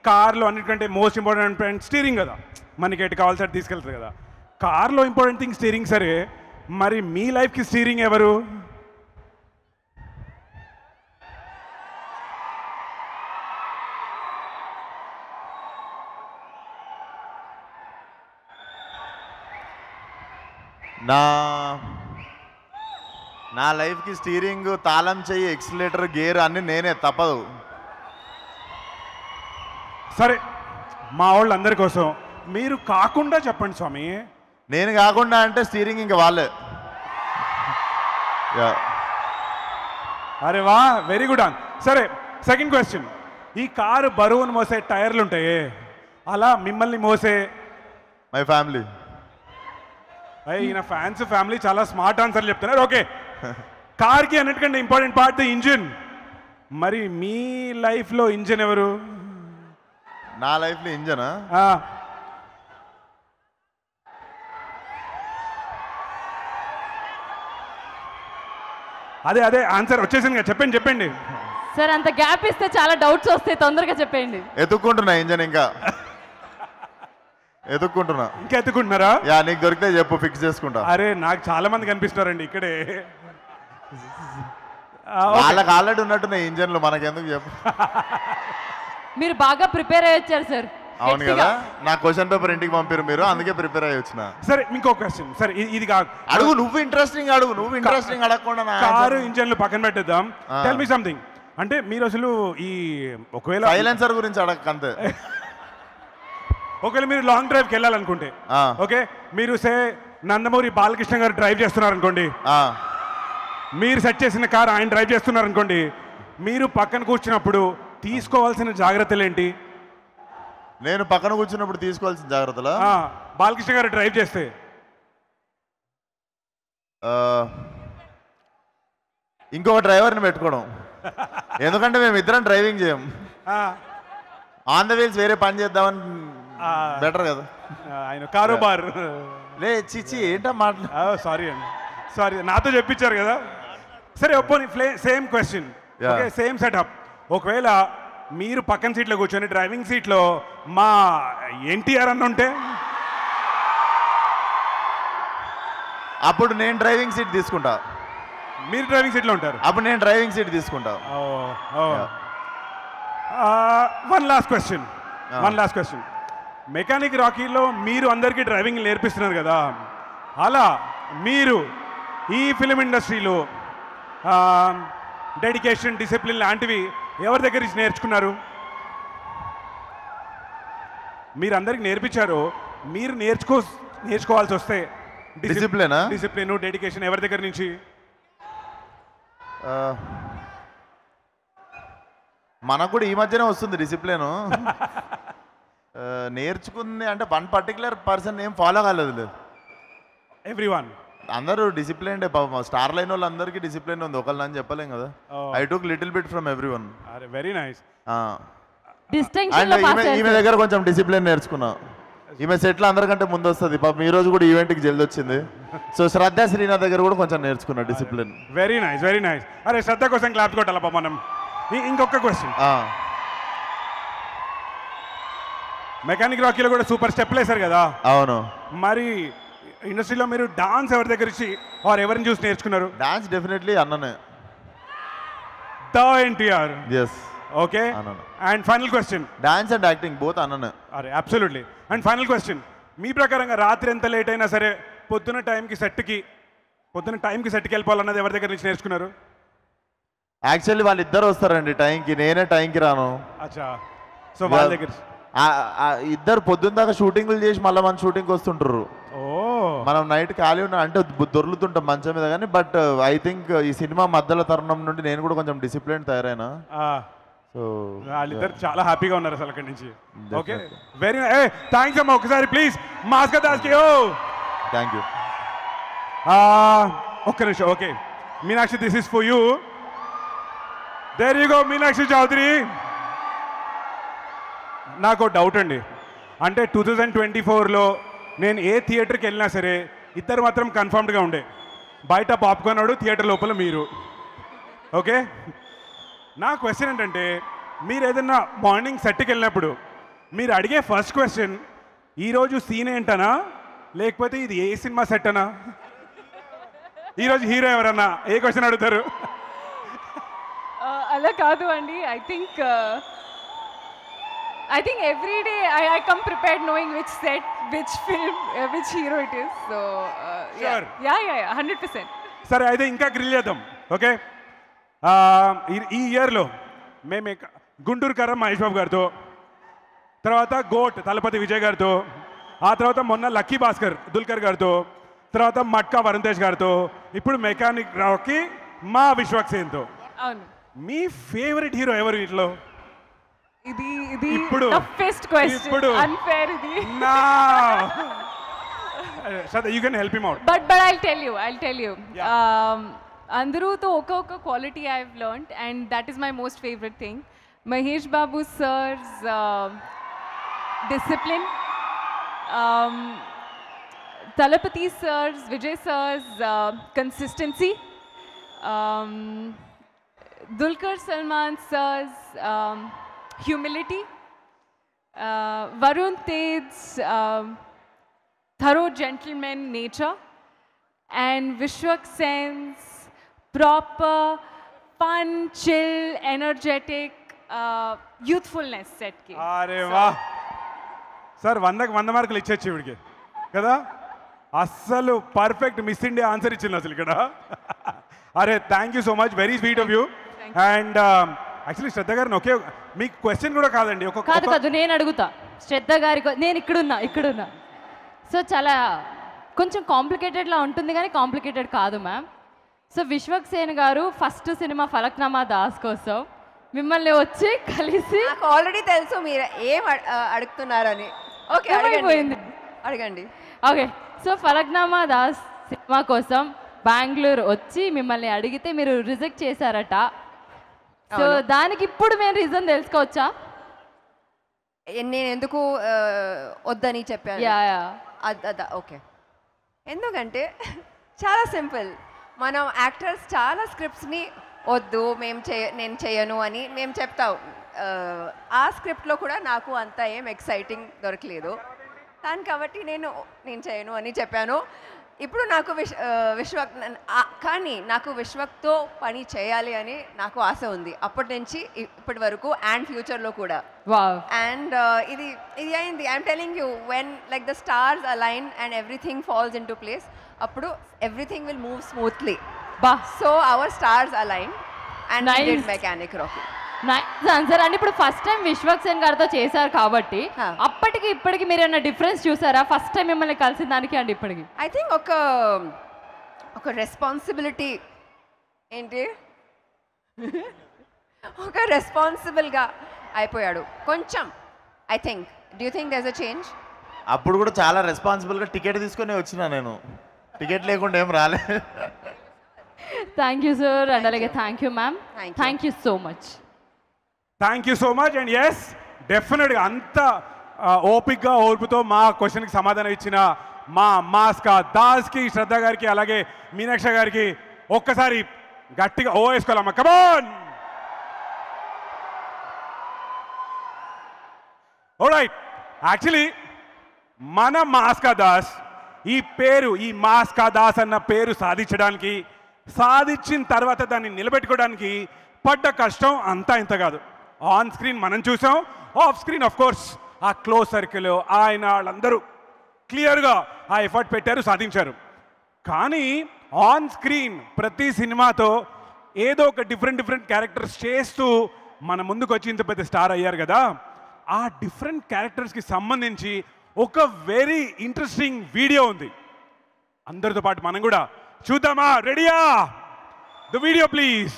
[SPEAKER 12] కార్లో అన్నిటికంటే మోస్ట్ ఇంపార్టెంట్ స్టీరింగ్ కదా, మనకి ఎటు కావాల్సి అటు తీసుకెళ్తుంది కదా. కార్లో ఇంపార్టెంట్ థింగ్ స్టీరింగ్. సరే, మరి మీ లైఫ్కి స్టీరింగ్ ఎవరు?
[SPEAKER 13] నా లైఫ్కి స్టీరింగ్, తాళం చెయ్యి, ఎక్సిలేటర్, గేర్ అన్నీ నేనే, తప్పదు.
[SPEAKER 12] సరే, మా వాళ్ళందరి కోసం మీరు కాకుండా చెప్పండి స్వామి.
[SPEAKER 13] నేను కాకుండా అంటే స్టీరింగ్ ఇంకా వాళ్ళే.
[SPEAKER 12] అరే వా, వెరీ గుడ్ ఆన్. సరే, సెకండ్ క్వశ్చన్. ఈ కారు బరువును మోసే టైర్లు ఉంటాయి, అలా మిమ్మల్ని మోసే?
[SPEAKER 13] My family.
[SPEAKER 12] ఈయన ఫ్యాన్స్ ఫ్యామిలీ చాలా స్మార్ట్ ఆన్సర్లు చెప్తున్నారు. ఓకే, కార్కి అన్నిటికంటే ఇంపార్టెంట్ పార్ట్ ది ఇంజిన్. మరి మీ లైఫ్లో ఇంజిన్ ఎవరు?
[SPEAKER 13] నా లైఫ్లో ఇంజనా?
[SPEAKER 12] అదే అదే ఆన్సర్ వచ్చేసింది కదా, చెప్పండి.
[SPEAKER 11] సార్, అంత గ్యాప్ ఇస్తే చాలా డౌట్స్ వస్తాయి, తొందరగా చెప్పండి.
[SPEAKER 13] ఎత్తుక్కుంటున్నా ఇంజన్, ఇంకా ఎత్తుక్కుంటున్నా.
[SPEAKER 12] ఇంకా ఎత్తుకుంటున్నారా?
[SPEAKER 13] యా, నీకు దొరికితే చెప్పు, ఫిక్స్ చేసుకుంటా.
[SPEAKER 12] అరే, నాకు చాలా మంది కనిపిస్తున్నారండి ఇక్కడే.
[SPEAKER 13] వాళ్ళకి ఆల్రెడీ ఉన్నట్టున్నాయి ఇంజన్లు, మనకెందుకు చెప్పు.
[SPEAKER 11] మీరు బాగా ప్రిపేర్ అయ్యి వచ్చారు సార్.
[SPEAKER 13] అవును కదా, నా క్వశ్చన్ పేపర్ ఇంటికి పంపారు మీరు, అందుకే ప్రిపేర్ అయ్యి వచ్చిన.
[SPEAKER 12] సరే, ఇంకో క్వశ్చన్. సరే, ఇది కాదు,
[SPEAKER 13] అడుగు. నువ్వు ఇంట్రెస్టింగ్ అడుగు. నువ్వు ఇంట్రెస్టింగ్ అడగకుండా
[SPEAKER 12] కారు ఇంజన్లు పక్కన పెట్టేద్దాం. Tell me something. అంటే మీరు అసలు ఈ ఒకవేళ
[SPEAKER 13] సైలెన్సర్ గురించి అడగకంతే.
[SPEAKER 12] ఒకవేళ మీరు లాంగ్ డ్రైవ్కి వెళ్ళాలనుకుంటే, ఓకే, మీరు సే నందమూరి బాలకృష్ణ గారు డ్రైవ్ చేస్తున్నారు అనుకోండి, మీరు సెట్ చేసిన కార్ ఆయన డ్రైవ్ చేస్తున్నారు అనుకోండి, మీరు పక్కన కూర్చున్నప్పుడు తీసుకోవాల్సిన జాగ్రత్తలు ఏంటి?
[SPEAKER 13] నేను పక్కన కూర్చున్నప్పుడు తీసుకోవాల్సిన జాగ్రత్తలు?
[SPEAKER 12] బాలకృష్ణ గారు డ్రైవ్ చేస్తే
[SPEAKER 13] ఇంకొక డ్రైవర్ని పెట్టుకోవడం, ఎందుకంటే మేము ఇద్దరం డ్రైవింగ్ చేయం. ఆన్ ద వీల్స్ వేరే పని చేద్దామని బెటర్ కదా.
[SPEAKER 12] ఆయన కారోబార్.
[SPEAKER 13] లే చిచి, ఏంటో మాట్లా.
[SPEAKER 12] సారీ అండి, సారీ, నాతో చెప్పించారు కదా. సరే, ఒప్పుని same question, okay, same setup. ఒకవేళ మీరు పక్కన సీట్లో కూర్చొని డ్రైవింగ్ సీట్లో మా ఎన్టీఆర్ అన్న ఉంటే,
[SPEAKER 13] అప్పుడు నేను డ్రైవింగ్ సీట్ తీసుకుంటా.
[SPEAKER 12] మీరు డ్రైవింగ్ సీట్లో ఉంటారు,
[SPEAKER 13] అప్పుడు నేను డ్రైవింగ్ సీట్ తీసుకుంటా.
[SPEAKER 12] One last question. మెకానిక్ రాకీలో మీరు అందరికీ డ్రైవింగ్ నేర్పిస్తున్నారు కదా, అలా మీరు ఈ ఫిలిం ఇండస్ట్రీలో డెడికేషన్, డిసిప్లిన్ లాంటివి ఎవరి దగ్గర నుంచి నేర్చుకున్నారు? మీరు అందరికి నేర్పించారు, మీరు నేర్చుకోవాల్సి వస్తే డిసిప్లిన్, డెడికేషన్ ఎవరి దగ్గర నుంచి?
[SPEAKER 13] మనకు కూడా ఈ మధ్యనే వస్తుంది డిసిప్లిన్. నేర్చుకుంది అంటే వన్ పర్టికులర్ పర్సన్ ఏం ఫాలో కాలేదు.
[SPEAKER 12] ఎవ్రీవన్
[SPEAKER 13] అందరూ డిసిప్లిన్. స్టార్ లైన్ వాళ్ళు అందరికీ డిసిప్లిన్ ఉంది, ఒకళ్ళని అని చెప్పలేం కదా. I took little bit from everyone.
[SPEAKER 12] Very nice.
[SPEAKER 13] ఈమె దగ్గర కొంచెం డిసిప్లిన్ నేర్చుకున్నా. ఈమె సెట్లు అందరికంటే ముందు వస్తుంది. పాపం ఈ రోజు కూడా ఈవెంట్కి జల్ది వచ్చింది. సో శ్రద్ధ శ్రీనాథ్ దగ్గర కూడా కొంచెం నేర్చుకున్నా discipline.
[SPEAKER 12] Very nice, very nice. అరే, శ్రద్ధ కోసం క్లాప్స్ కొట్టాలప్ప మనం. ఇంకొక క్వశ్చన్. మెకానిక్ రాకీలో కూడా సూపర్ స్టెప్లు వేశారు కదా.
[SPEAKER 13] అవును.
[SPEAKER 12] మరి ఇండస్ట్రీలో మీరు డాన్స్ ఎవరి దగ్గర నుంచి ఎవరిని చూసి నేర్చుకున్నారు?
[SPEAKER 13] డాన్స్ డెఫినెట్లీ అన్ననే,
[SPEAKER 12] the NTR.
[SPEAKER 13] Yes.
[SPEAKER 12] Okay. And final question.
[SPEAKER 13] Dance and acting both అన్ననే.
[SPEAKER 12] అరే, అబ్సల్యూట్లీ. And final question. మీ ప్రకారంగా రాత్రి ఎంత లేట్ అయినా సరే పొద్దున్న టైంకి సెట్కి వెళ్ళిపోవాలన్నది ఎవరి దగ్గర నుంచి నేర్చుకున్నారు?
[SPEAKER 13] యాక్చువల్లీ వాళ్ళిద్దరు వస్తారండి టైంకి, నేనే టైంకి రాను.
[SPEAKER 12] అచ్చా. సో వాళ్ళ దగ్గర
[SPEAKER 13] ఇద్దరు పొద్దున్న దాకా షూటింగ్లు చేసి మళ్ళీ మన షూటింగ్కి వస్తుంటారు. మనం నైట్ ఖాళీ ఉన్నా అంటే దొర్లుతుంటాం మంచం మీద కానీ. బట్ ఐ థింక్ ఈ సినిమా మధ్యలో తరుణం నుండి నేను కూడా కొంచెం డిసిప్లిన్ తయారైనా. సో
[SPEAKER 12] వాళ్ళిద్దరు చాలా హ్యాపీగా ఉన్నారు అసలు అక్కడి నుంచి. ఓకే, వెరీ థ్యాంక్స్ అమ్మా. ఒకసారి ప్లీజ్ మాస్కా దాస్కి.
[SPEAKER 13] Thank you.
[SPEAKER 12] ఒక్క నిమిషం. Okay Meenakshi, this is for you. There you go Meenakshi Chaudhary. నాకు డౌట్ అండి, అంటే 2024లో నేను ఏ థియేటర్కి వెళ్ళినా సరే ఇద్దరు మాత్రం కన్ఫర్మ్డ్గా ఉండే. బయట పాప్కార్న్ వాడు, థియేటర్ లోపల మీరు. ఓకే, నా క్వశ్చన్ ఏంటంటే, మీరు ఏదైనా మార్నింగ్ సెట్కి వెళ్ళినప్పుడు మీరు అడిగే ఫస్ట్ క్వశ్చన్ ఈరోజు సీన్ ఏంటనా, లేకపోతే ఇది ఏ సినిమా సెట్ అనా? ఈరోజు హీరో ఎవరన్నా ఏ క్వశ్చన్ అడుగుతారు?
[SPEAKER 11] అలా కాదు అండి. I think every day I come prepared knowing which set, which film, which hero it is. So
[SPEAKER 12] Sure.
[SPEAKER 11] yeah, 100%.
[SPEAKER 12] సరే అయితే ఇంకా గ్రిల్ చేద్దాం. ఓకే, ఈ ఇయర్లో మేము గుంటూరు కరం మహేష్ బాబు గారితో, తర్వాత గోట్ తలపతి విజయ్ గారితో, ఆ తర్వాత మొన్న లక్కీ భాస్కర్ దుల్కర్ గారితో, తర్వాత మట్కా వరుణ్ తేజ్ గారితో, ఇప్పుడు మెకానిక్ రావుకి మా విశ్వక్సేన్తో.
[SPEAKER 11] అవును.
[SPEAKER 12] మీ ఫేవరెట్ హీరో ఎవరు వీటిలో?
[SPEAKER 11] ఇది
[SPEAKER 12] ఇప్పుడు
[SPEAKER 11] toughest question. Unfair ఇది.
[SPEAKER 12] Shraddha, you can help him out.
[SPEAKER 11] But I'll tell you. అందరూతో ఒక quality I've learned, and that is my most favorite thing. Mahesh Babu sir's discipline, Talapati sir's, Vijay sir's consistency, Dulquer Salman sir's humility, Varun Tej's thorough gentleman nature, and Vishwak Sen's proper, fun, chill, energetic youthfulness set ki.
[SPEAKER 12] అరే వా sir, 100 మార్కులు ఇచ్చేచ్చు ఇవిడికి కదా. అస్సలు perfect miss India answer ఇచ్చింది అసలు ఇక్కడ. అరే thank you so much, very sweet of you. And actually Shraddha గారిని ఒకే మీకు క్వశ్చన్ కూడా కాదండి,
[SPEAKER 11] కాదు నేను అడుగుతా శ్రద్ధ గారి. నేను ఇక్కడున్నా. సో చాలా కొంచెం కాంప్లికేటెడ్లా ఉంటుంది కానీ కాంప్లికేటెడ్ కాదు మ్యామ్. సో విశ్వక్ సేన్ గారు ఫస్ట్ సినిమా ఫలక్నామా దాస్ కోసం మిమ్మల్ని వచ్చి కలిసి,
[SPEAKER 20] నాకు ఆల్రెడీ తెలుసు మీరు ఏం అడుగుతున్నారని. ఓకే అడగండి.
[SPEAKER 11] Okay, so Falaknuma Das cinema కోసం బెంగళూరు వచ్చి మిమ్మల్ని అడిగితే మీరు రిజెక్ట్ చేశారట. సో దానికి ఇప్పుడు మేము రీజన్ తెలుసుకోవచ్చా?
[SPEAKER 20] నేను ఎందుకు వద్దని చెప్పాను? ఓకే, ఎందుకంటే చాలా సింపుల్. మనం యాక్టర్స్ చాలా స్క్రిప్ట్స్ని వద్దు నేను చేయను అని మేము చెప్తాం. ఆ స్క్రిప్ట్లో కూడా నాకు అంత ఏం ఎక్సైటింగ్ దొరకలేదు దాని కాబట్టి నేను చేయను అని చెప్పాను. ఇప్పుడు నాకు కానీ నాకు విశ్వక్తో పని చేయాలి అని నాకు ఆశ ఉంది అప్పటి నుంచి ఇప్పటి వరకు అండ్ ఫ్యూచర్లో కూడా. అండ్ ఇది అయింది. I'm telling you, when like the stars align and everything falls into place, అప్పుడు everything will move smoothly. So our stars align and we did mechanic Rocky.
[SPEAKER 11] Nice answer. And ఇప్పుడు first time Vishwak Sen గారితో చేశారు కాబట్టి అప్పటికి ఇప్పటికి మీరు ఏమైనా difference చూసారా? ఫస్ట్ టైం మిమ్మల్ని కలిసిన దానికి అండ్ ఇప్పటికి?
[SPEAKER 20] ఐ థింక్ ఒక రెస్పాన్సిబిలిటీ ఏంటి, ఒక రెస్పాన్సిబుల్గా అయిపోయాడు కొంచెం. I think, do you think there is a change?
[SPEAKER 13] అప్పుడు కూడా చాలా రెస్పాన్సిబుల్గా టికెట్ తీసుకొని వచ్చినా నేను, టికెట్ లేకుండా ఏం రాలే.
[SPEAKER 11] Thank you sir. అండ్ అలాగే thank you ma'am. Thank you so much.
[SPEAKER 12] Thank you so much. And yes, డెఫినెట్గా అంత ఓర్పుతో మా క్వశ్చన్కి సమాధానం ఇచ్చిన మా మాస్కా దాస్కి, శ్రద్ధ గారికి, అలాగే మీనాక్ష గారికి ఒక్కసారి గట్టిగా ఓ వేసుకోవాలమ్మా. కమాన్. ఆల్రైట్, యాక్చువల్లీ మన మాస్కా దాస్ ఈ పేరు, ఈ మాస్కా దాస్ అన్న పేరు సాధించడానికి, సాధించిన తర్వాత దాన్ని నిలబెట్టుకోవడానికి పడ్డ కష్టం అంతా ఇంత కాదు. ఆన్ స్క్రీన్ మనం చూసాం, ఆఫ్ స్క్రీన్ ఆఫ్ కోర్స్ ఆ క్లోజ్ సర్కిల్ ఆయన వాళ్ళందరూ క్లియర్గా ఆ ఎఫర్ట్ పెట్టారు, సాధించారు. కానీ ఆన్ స్క్రీన్ ప్రతి సినిమాతో ఏదో ఒక డిఫరెంట్ క్యారెక్టర్స్ చేస్తూ మన ముందుకు వచ్చి ఇంత పెద్ద స్టార్ అయ్యారు కదా. ఆ డిఫరెంట్ క్యారెక్టర్స్కి సంబంధించి ఒక వెరీ ఇంట్రెస్టింగ్ వీడియో ఉంది. అందరితో పాటు మనం కూడా చూద్దామా? రెడీయా? The video please.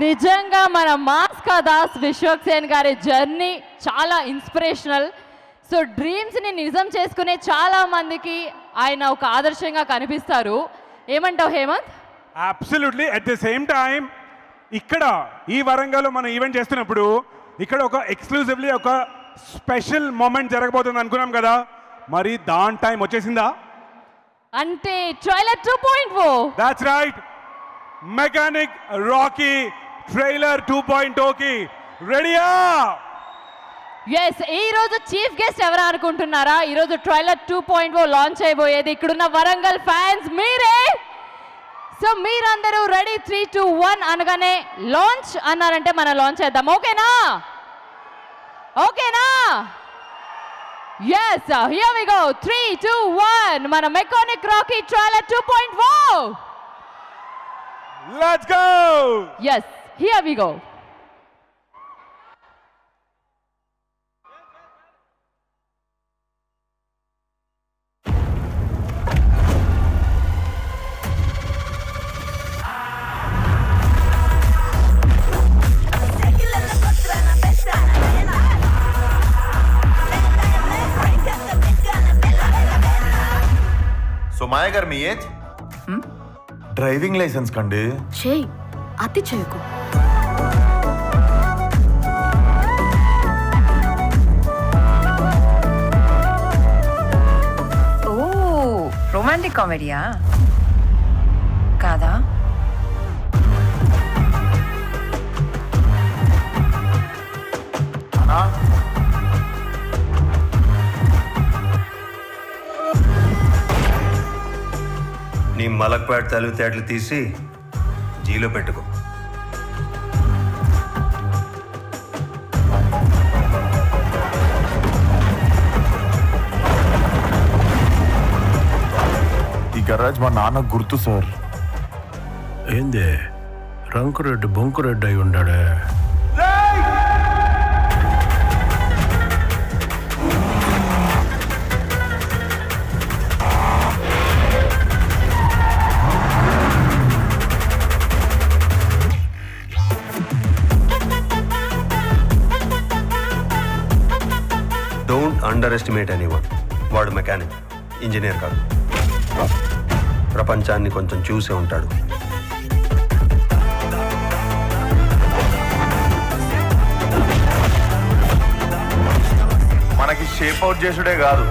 [SPEAKER 11] నిజంగా మన మాస్కా దాస్ విశ్వక్సేన్ గారి జర్నీ చాలా ఇన్స్పిరేషనల్. సో డ్రీమ్స్ని నిజం చేసుకునే చాలా మందికి ఆయన ఒక ఆదర్శంగా కనిపిస్తారు. ఏమంటావు Hemanth?
[SPEAKER 12] Absolutely. At the same time ఇక్కడ ఈ వరంగల్లో మనం ఈవెంట్ చేస్తున్నప్పుడు ఇక్కడ ఒక ఎక్స్క్లూజివ్లీ ఒక స్పెషల్ మూమెంట్ జరగబోతుంది అనుకున్నాం కదా, మరి దాని టైం వచ్చేసిందా?
[SPEAKER 11] అంటే trailer 2.0.
[SPEAKER 12] That's right. Mechanic Rocky trailer 2.0కి రెడీయా?
[SPEAKER 11] ఎస్. ఈ రోజు చీఫ్ గెస్ట్ ఎవరు అనుకుంటున్నారా? ఈ రోజు ట్రైలర్ 2.0 లాంచ్ అయిపోయేది ఇక్కడున్న వరంగల్ ఫ్యాన్స్ మీరే. సో మీరందరూ రెడీ 3, 2, 1 అనగానే లాంచ్ అన్నారంటే మనం లాంచ్ చేద్దాం. ఓకేనా? ఓకేనా? ఎస్. Here we go. 3, 2, 1 మన mechanic Rocky trailer 2.0.
[SPEAKER 12] Let's go!
[SPEAKER 11] Yes, here we go.
[SPEAKER 10] So Maya గారు మీ ఏజ్? డ్రైవింగ్ లైసెన్స్ కండి.
[SPEAKER 4] చేయి, అతి చేయకు.
[SPEAKER 15] ఓ, రొమాంటిక్ కామెడీయా కాదా?
[SPEAKER 14] నీ మలక్పేట తెలివితేటలు తీసి జీలో పెట్టుకో.
[SPEAKER 10] ఈ గరాజ్ మా నాన్న గుర్తు సార్.
[SPEAKER 14] ఏందే రంకురెడ్డి బొంకురెడ్డి అయి ఉండాడే.
[SPEAKER 21] Underestimate anyone. వాడు మెకానిక్, ఇంజనీర్ కాదు. ప్రపంచాన్ని కొంచెం చూసే ఉంటాడు.
[SPEAKER 13] మనకి షేప్ అవుట్ చేసుడే కాదు,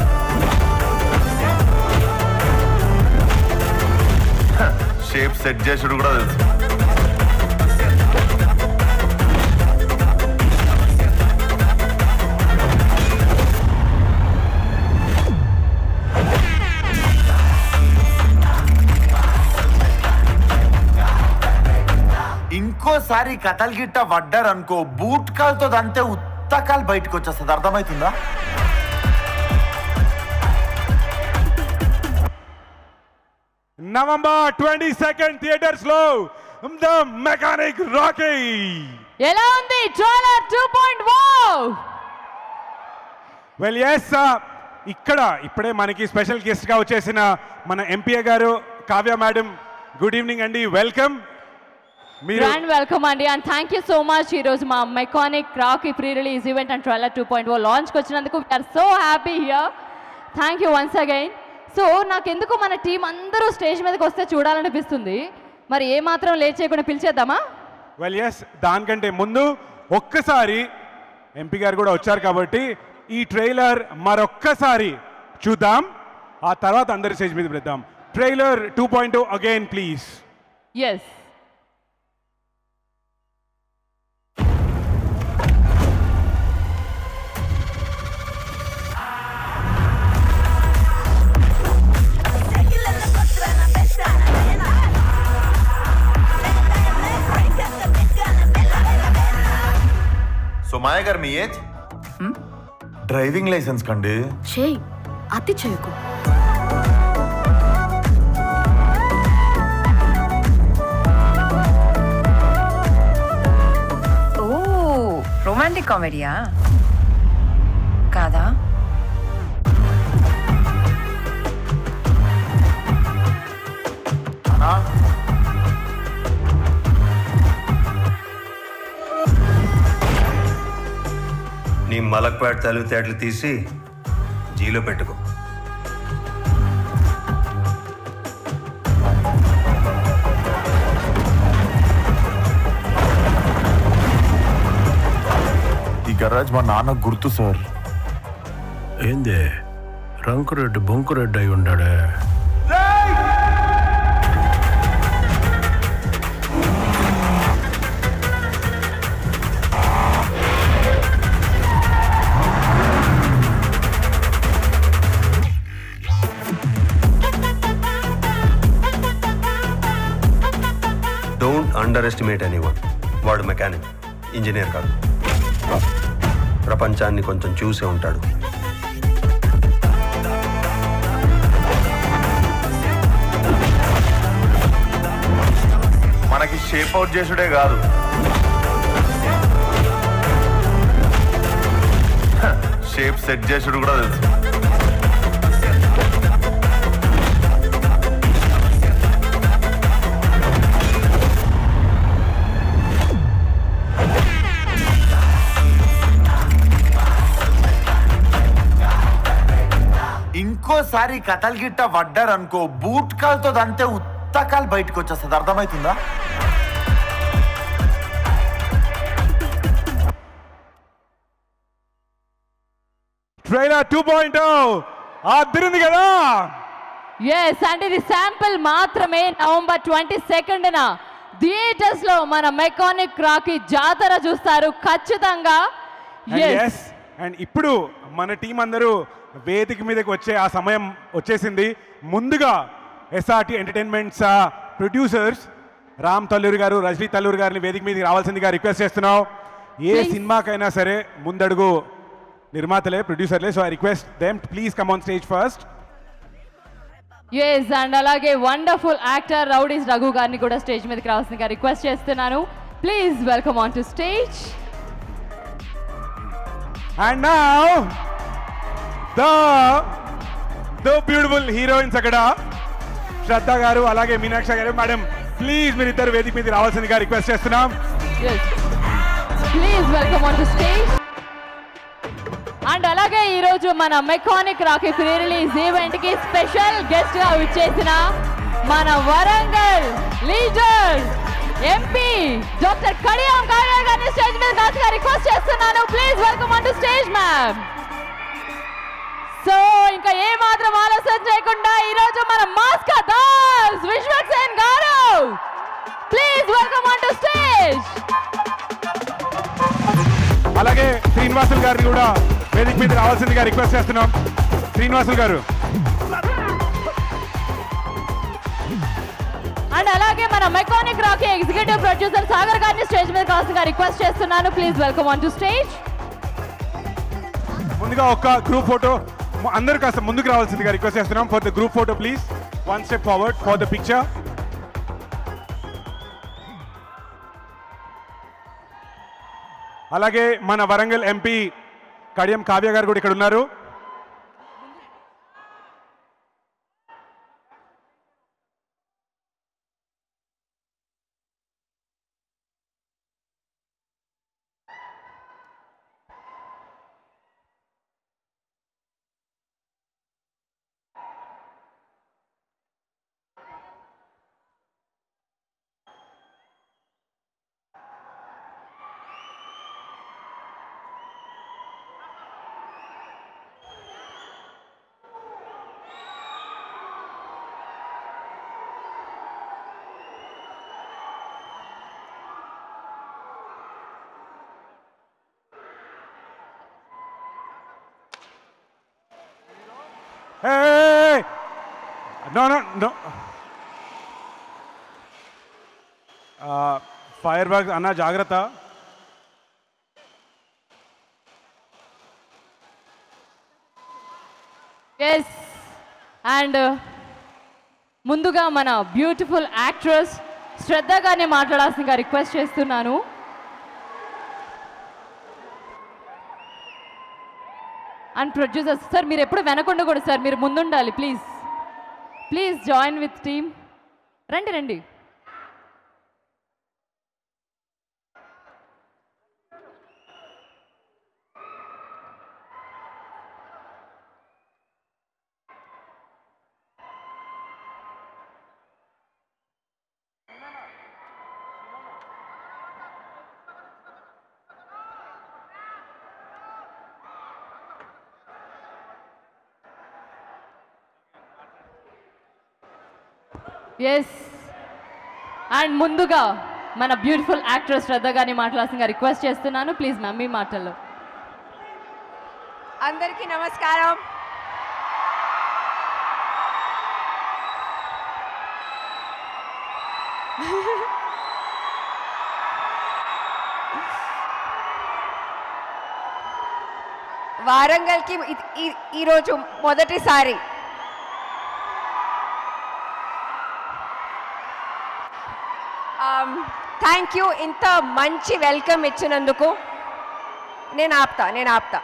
[SPEAKER 13] షేప్ సెట్ చేసుడు కూడా తెలుసు. ఇంకోసారి కథలు గిట్ట పడ్డారనుకో, బూట్ కాల్తో అంతే ఉత్తకాలు బయటకు వచ్చేస్తుంది. అర్థమవుతుందా?
[SPEAKER 12] November 22nd థియేటర్స్ లో ద మెకానిక్ రాకీ.
[SPEAKER 11] ఎలా ఉంది ట్రైలర్ 2.0?
[SPEAKER 12] వెల్ yes, ఇప్పుడే మనకి స్పెషల్ గెస్ట్ గా వచ్చేసిన మన ఎంపీఏ గారు కావ్య మేడం. గుడ్ ఈవినింగ్ అండి, వెల్కమ్.
[SPEAKER 11] గ్రాండ్ వెల్కమ్ అండి, and thank you so much. ఈరోజు మా mechanic Rocky pre release event and trailer 2.0 లాంచ్కి వచ్చినందుకు we are so happy here. Thank you once again. So నాకెందుకు మన టీం అందరూ స్టేజ్ మీదకి వస్తే చూడాలనిపిస్తుంది. మరి ఏమాత్రం లేట్ చేయకుండా పిలిచేద్దామా?
[SPEAKER 12] వెల్ yes, దానికంటే ముందు ఒక్కసారి ఎంపీ గారు కూడా వచ్చారు కాబట్టి ఈ ట్రైలర్ మరొక్కసారి చూద్దాం. ఆ తర్వాత అందరి స్టేజ్ మీద పెడదాం. Trailer 2.0 again please.
[SPEAKER 11] Yes.
[SPEAKER 13] So Maya గారు, మీ ఏజ్? డ్రైవింగ్ లైసెన్స్ కండి.
[SPEAKER 4] చేయి, అతి చేయకు.
[SPEAKER 15] ఓ, రొమాంటిక్ కామెడీయా కాదా?
[SPEAKER 21] నీ మలక్పేట తెలివితేటలు తీసి జీలో పెట్టుకో.
[SPEAKER 13] ఈ గరాజ్ మా నాన్న గుర్తు సార్.
[SPEAKER 14] ఏందే రంకురెడ్డి బొంకురెడ్డి అయి ఉండాడే.
[SPEAKER 21] Don't underestimate anyone. వాడు మెకానిక్, ఇంజనీర్ కాదు. ప్రపంచాన్ని కొంచెం చూసే ఉంటాడు.
[SPEAKER 13] మనకి షేప్ అవుట్ చేసుడే కాదు, షేప్ సెట్ చేసుడు కూడా తెలుసు. ఇంకోసారి కథలు గిట్ట పడ్డారనుకో, బూట్ కాల్తో అంతే ఉత్తకాలు బయటకు వచ్చేస్తుంది. అర్థమవుతుందా?
[SPEAKER 12] ట్రైలర్ 2.0 అదిరింది కదా?
[SPEAKER 11] ఎస్, అంటే ఇది శాంపిల్ మాత్రమే. నవంబర్ 22న థియేటర్స్ లో మన మెకానిక్ రాకీ జాతర చూస్తారు ఖచ్చితంగా.
[SPEAKER 12] అండ్ ఇప్పుడు మన టీం అందరూ వేదిక మీదకి వచ్చే ఆ సమయం వచ్చేసింది. ముందుగా SRT entertainments producers Ram Talluri గారు, రజనీ తల్లూరి గారిని వేదిక మీదకి రావాల్సిందిగా రిక్వెస్ట్ చేస్తున్నాం. ఏ సినిమాకైనా సరే ముందడుగు నిర్మాతలే, ప్రొడ్యూసర్లే. So I request them please come on stage first.
[SPEAKER 11] Yes, and అలాగే వండర్ఫుల్ యాక్టర్ రౌడీస్ రఘు గారిని కూడా స్టేజ్ మీదకి రావాల్సిందిగా రిక్వెస్ట్ చేస్తున్నాను. Please welcome on to stage.
[SPEAKER 12] And now the beautiful heroines అక్కడ శ్రద్ధ గారు అలాగే మీనాక్షి గారు. మేడం ప్లీజ్ మీరు ఇద్దరు వేదిక మీద రావాల్సిందిగా రిక్వెస్ట్ చేస్తున్నాం.
[SPEAKER 11] Please welcome on to stage. And అలాగే ఈరోజు మన మెకానిక్ రాకీ ప్రీ రిలీజ్ ఈవెంట్కి స్పెషల్ గెస్ట్గా విచ్చేసిన మన Warangal leader MP doctor Kadiyam Kavya గారిని స్టేజ్ మీద కాస్త రిక్వెస్ట్ చేస్తున్నాను. Please welcome on to stage ma'am. So ఇంకా ఏ మాత్రం ఆలస్యం చేయకుండా ఈరోజు మన మాస్కా దాస్ విశ్వక్సేన్ గారు please welcome on to stage.
[SPEAKER 12] అలాగే శ్రీనివాసులు గారిని కూడా వేదిక మీద రావాల్సిందిగా రిక్వెస్ట్ చేస్తున్నాం. శ్రీనివాసులు గారు.
[SPEAKER 11] అండ్ అలాగే మన mechanic Rocky executive producer Sagar గారిని స్టేజ్ మీద కాస్త రిక్వెస్ట్ చేస్తున్నాను. Please welcome on to stage.
[SPEAKER 12] ముందుగా ఒక గ్రూప్ ఫోటో అందరూ కాస్త ముందుకు రావాల్సిందిగా రిక్వెస్ట్ చేస్తున్నాం. For the group photo please 1 step forward for the picture. అలాగే మన వరంగల్ ఎంపీ కడియం కావ్య గారు కూడా ఇక్కడ ఉన్నారు. Hey! No. Fireworks, Anna, Jagrata.
[SPEAKER 11] Yes. And ముందుగా మన బ్యూటిఫుల్ యాక్ట్రెస్ శ్రద్ధ గారిని మాట్లాడాల్సిందిగా రిక్వెస్ట్ చేస్తున్నాను. అండ్ ప్రొడ్యూసర్స్ సార్ మీరు ఎప్పుడు వెనకుండకూడదు సార్, మీరు ముందుండాలి please. Please join with team. రండి. ఎస్. అండ్ ముందుగా మన బ్యూటిఫుల్ యాక్ట్రెస్ శ్రద్ధ గారిని మాట్లాడాల్సిందిగా రిక్వెస్ట్ చేస్తున్నాను. ప్లీజ్ మ్యామ్ మీ మాటల్లో.
[SPEAKER 20] అందరికీ నమస్కారం. వారంగల్కి ఈరోజు మొదటిసారి థ్యాంక్ యూ. ఇంత మంచి వెల్కమ్ ఇచ్చినందుకు. నేను ఆప్తా.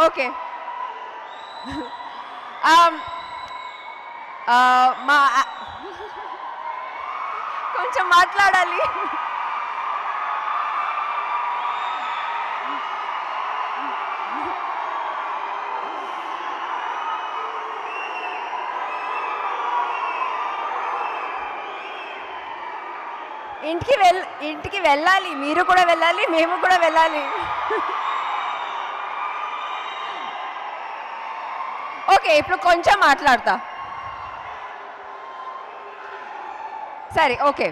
[SPEAKER 20] ఓకే. కొంచెం మాట్లాడాలి. ఇంటికి వెళ్ళాలి, మీరు కూడా వెళ్ళాలి, మేము కూడా వెళ్ళాలి. ఓకే, ఇప్పుడు కొంచెం మాట్లాడతా. సరే, ఓకే.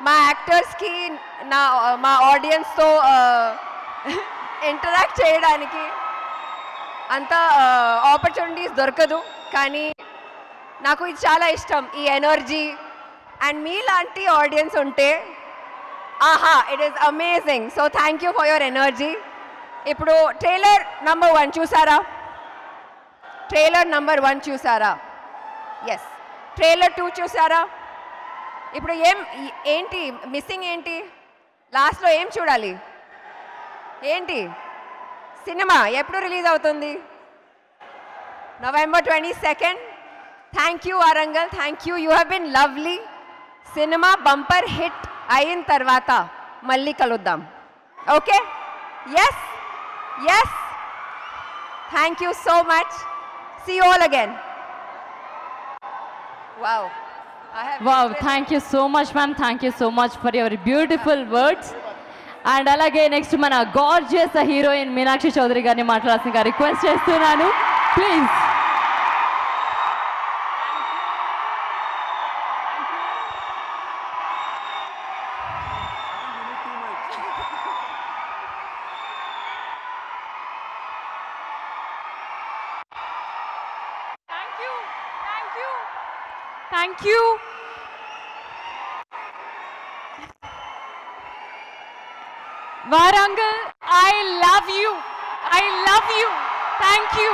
[SPEAKER 20] మా యాక్టర్స్కి మా ఆడియన్స్తో ఇంటరాక్ట్ చేయడానికి అంత ఆపర్చునిటీస్ దొరకదు, కానీ నాకు ఇది చాలా ఇష్టం, ఈ ఎనర్జీ. అండ్ మీలాంటి ఆడియన్స్ ఉంటే it is amazing. So thank you for your energy. ఇప్పుడు ట్రైలర్ నంబర్ 1 చూసారా? ఎస్ ట్రైలర్ 2 చూసారా? ఇప్పుడు ఏంటి మిస్సింగ్ ఏంటి? లాస్ట్లో ఏం చూడాలి? ఏంటి సినిమా ఎప్పుడు రిలీజ్ అవుతుంది? November 22nd. Thank you Warangal, thank you. You have been lovely. సినిమా బంపర్ హిట్ అయిన తర్వాత మళ్ళీ కలుద్దాం. Okay? Yes yes. Thank you so much. See you all again. Wow.
[SPEAKER 11] Wow, thank you so much, ma'am. Thank you so much for your beautiful words. And అలాగే next మన gorgeous heroine Meenakshi Chowdary గారిని మాట్లాడాల్సిందిగా request చేస్తున్నాను. Please.
[SPEAKER 1] Thank you. Warangal, I love you. I love you. Thank you.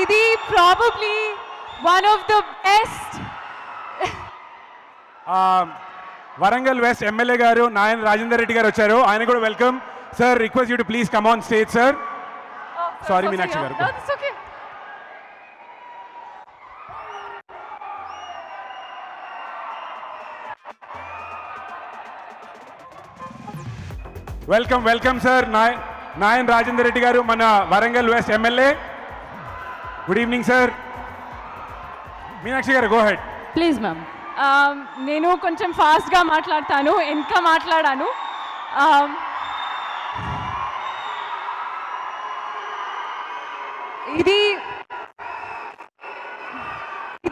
[SPEAKER 1] Idi probably one of the best.
[SPEAKER 12] Warangal West MLA garu Nayan Rajendra Reddy garu vacharu. Ayana kuda welcome. Sir, request you to please come on stage, sir. Sorry, Meenakshi garu.
[SPEAKER 1] No, that's okay.
[SPEAKER 12] Welcome welcome sir. Nayan Rajender Reddy గారు మన Warangal west MLA. Good evening sir. Meenakshi గారు go head
[SPEAKER 1] please ma'am. నేను కొంచెం ఫాస్ట్గా మాట్లాడతాను, ఇంకా మాట్లాడాను.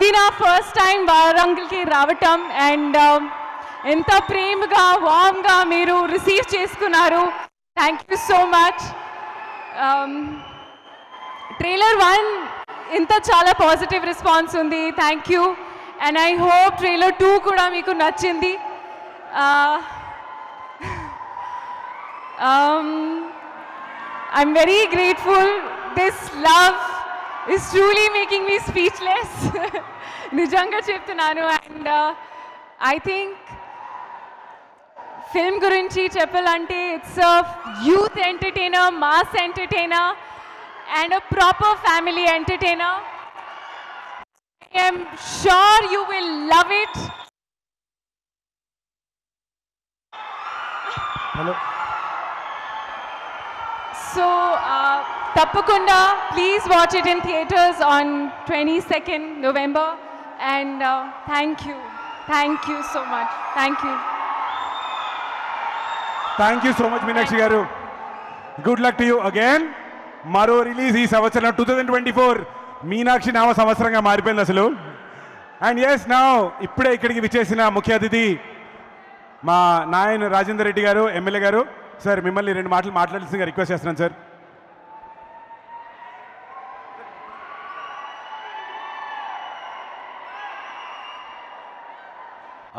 [SPEAKER 1] ఇది నా ఫస్ట్ టైం వరంగల్కి రావటం. అండ్ ఎంత ప్రేమగా వామ్గా మీరు రిసీవ్ చేసుకున్నారు. Thank you so much. Trailer 1 ఇంత చాలా పాజిటివ్ రెస్పాన్స్ ఉంది. Thank you. And I hope trailer 2 కూడా మీకు నచ్చింది. I'm very grateful. This love is truly making me speechless. నిజంగా చెప్తున్నాను. అండ్ ఐ థింక్ ఫిల్మ్ గురించి చెప్పాలంటే it's a youth entertainer, mass entertainer and a proper family entertainer. I am sure you will love it.
[SPEAKER 12] Hello.
[SPEAKER 1] So తప్పకుండా please watch it in theatres on 22nd November. And thank you so much. Thank you
[SPEAKER 12] so much Meenakshi గారు. Good luck to you again. మరో release ఈ సంవత్సరం 2024 మీనాక్షి నామ సంవత్సరంగా మారిపోయింది అసలు. And yes now ఇప్పుడే ఇక్కడికి విచ్చేసిన ముఖ్య అతిథి మా నాయన్ రాజేందర్ రెడ్డి గారు ఎమ్మెల్యే గారు. సార్ మిమ్మల్ని 2 మాటలు మాట్లాడాల్సిందిగా రిక్వెస్ట్ చేస్తున్నాను సార్.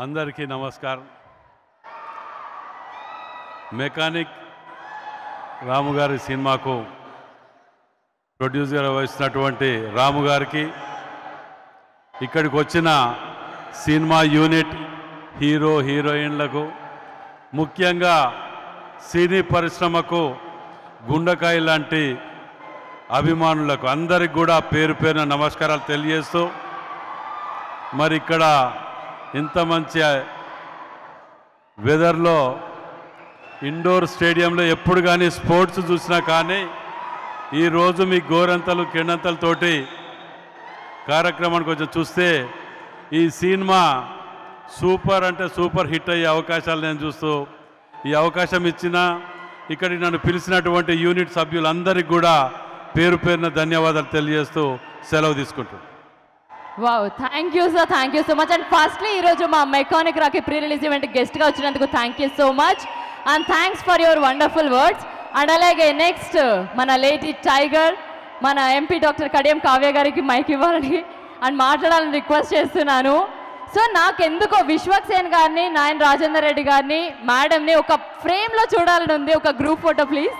[SPEAKER 22] అందరికీ నమస్కారం. మెకానిక్ రాము గారి సినిమాకు ప్రొడ్యూసర్గా వహిస్తున్నటువంటి రాము గారికి, ఇక్కడికి వచ్చిన సినిమా యూనిట్ హీరో హీరోయిన్లకు, ముఖ్యంగా సినీ పరిశ్రమకు గుండెకాయ లాంటి అభిమానులకు అందరికి కూడా పేరు పేరున నమస్కారాలు తెలియజేస్తూ, మరి ఇక్కడ ఇంత మంచి వెదర్లో ఇండోర్ స్టేడియంలో ఎప్పుడు కానీ స్పోర్ట్స్ చూసినా కానీ ఈరోజు మీ గోరంతలు కిండంతలతోటి కార్యక్రమానికి వచ్చి చూస్తే ఈ సినిమా సూపర్ అంటే సూపర్ హిట్ అయ్యే అవకాశాలు నేను చూస్తూ, ఈ అవకాశం ఇచ్చిన ఇక్కడికి నన్ను పిలిచినటువంటి యూనిట్ సభ్యులందరికీ కూడా పేరు పేరున ధన్యవాదాలు తెలియజేస్తూ సెలవు తీసుకుంటున్నాను.
[SPEAKER 11] Wow, thank you sir, thank you so much. And firstly ఈరోజు మా mechanic Rocky pre release event గెస్ట్గా వచ్చినందుకు thank you so much. And thanks for your wonderful words. And అలాగే నెక్స్ట్ మన లేడీ టైగర్ మన ఎంపీ డాక్టర్ కడియం కావ్య గారికి mic ఇవ్వాలని and మాట్లాడాలని రిక్వెస్ట్ చేస్తున్నాను. సో నాకెందుకో విశ్వక్ సేన్ గారిని, నాయన్ రాజేందర్ రెడ్డి గారిని, మేడంని ఒక ఫ్రేమ్లో చూడాలని ఉంది. ఒక group photo please.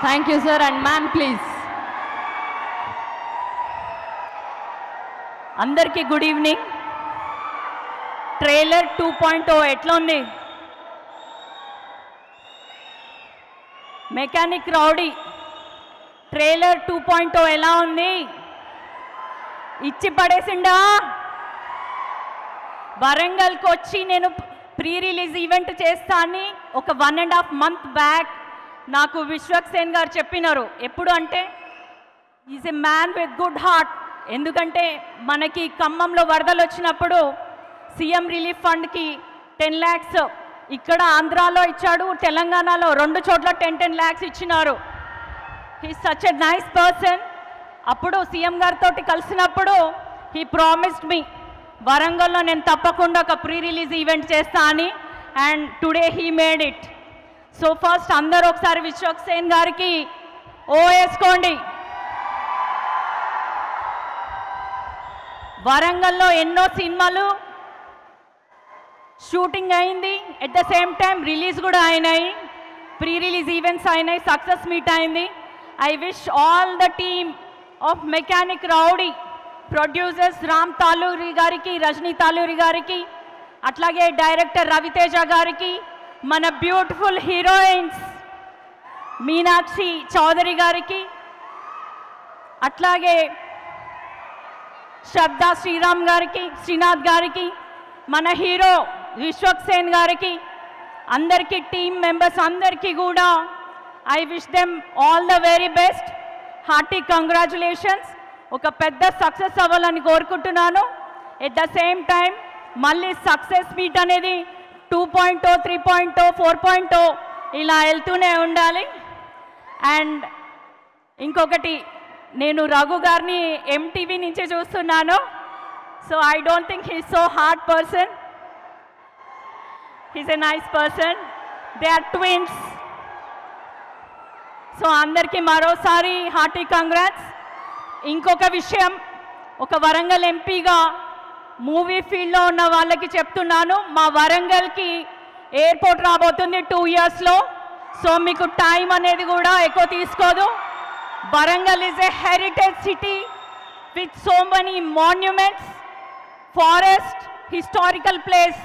[SPEAKER 11] Thank you sir. And ma'am please.
[SPEAKER 2] అందరికీ గుడ్ ఈవినింగ్. ట్రైలర్ 2.0 ఎట్లా ఉంది? మెకానిక్ రౌడీ ట్రైలర్ 2.0 ఎలా ఉంది? ఇచ్చి పడేసిండా? వరంగల్కి వచ్చి నేను ప్రీ రిలీజ్ ఈవెంట్ చేస్తా అని ఒక 1.5 month బ్యాక్ నాకు విశ్వక్ సేన్ గారు చెప్పినారు. ఎప్పుడు అంటే is a man with good heart. ఎందుకంటే మనకి ఖమ్మంలో వరదలు వచ్చినప్పుడు సీఎం రిలీఫ్ ఫండ్కి 10 lakhs ఇక్కడ ఆంధ్రాలో ఇచ్చాడు, తెలంగాణలో 2 చోట్ల 10 lakhs ఇచ్చినారు. He such a nice person. అప్పుడు సీఎం గారితో కలిసినప్పుడు హీ ప్రామిస్డ్ మీ వరంగల్లో నేను తప్పకుండా ఒక ప్రీ రిలీజ్ ఈవెంట్ చేస్తా అని. And today he made it. So first అందరూ ఒకసారి విశ్వక్ సేన్ గారికి ఓ వేసుకోండి. వరంగల్లో ఎన్నో సినిమాలు షూటింగ్ అయింది, at the same time release కూడా అయినాయి, ప్రీ రిలీజ్ ఈవెంట్స్ అయినాయి, సక్సెస్ మీట్ అయింది. I wish all the team of mechanic rowdy, producers Ram Taluri గారికి, రజనీ తాలూరి గారికి, అట్లాగే డైరెక్టర్ రవితేజ గారికి, మన బ్యూటిఫుల్ హీరోయిన్స్ మీనాక్షి చౌదరి గారికి, అట్లాగే శ్రద్ధా శ్రీరామ్ గారికి, శ్రీనాథ్ గారికి, మన హీరో విశ్వక్ సేన్ గారికి, అందరికీ టీమ్ మెంబర్స్ అందరికీ కూడా I wish them all the very best. Hearty congratulations. ఒక పెద్ద సక్సెస్ అవ్వాలని కోరుకుంటున్నాను. ఎట్ ద సేమ్ టైం మళ్ళీ సక్సెస్ మీట్ అనేది 2.0, 3.0, 4.0 ఇలా వెళ్తూనే ఉండాలి. అండ్ ఇంకొకటి, నేను రఘు గారిని ఎంటీవీ నుంచి చూస్తున్నాను. So I don't think he's so hard person. He's a nice person. They are twins. So అందరికీ మరోసారి హార్టీ కంగ్రాట్స్. ఇంకొక విషయం, ఒక వరంగల్ ఎంపీగా మూవీ ఫీల్డ్లో ఉన్న వాళ్ళకి చెప్తున్నాను, మా వరంగల్కి ఎయిర్పోర్ట్ రాబోతుంది 2 yearsలో. సో మీకు టైం అనేది కూడా ఎక్కువ తీసుకోదు. Warangal is a heritage city with so many monuments, forest, historical place.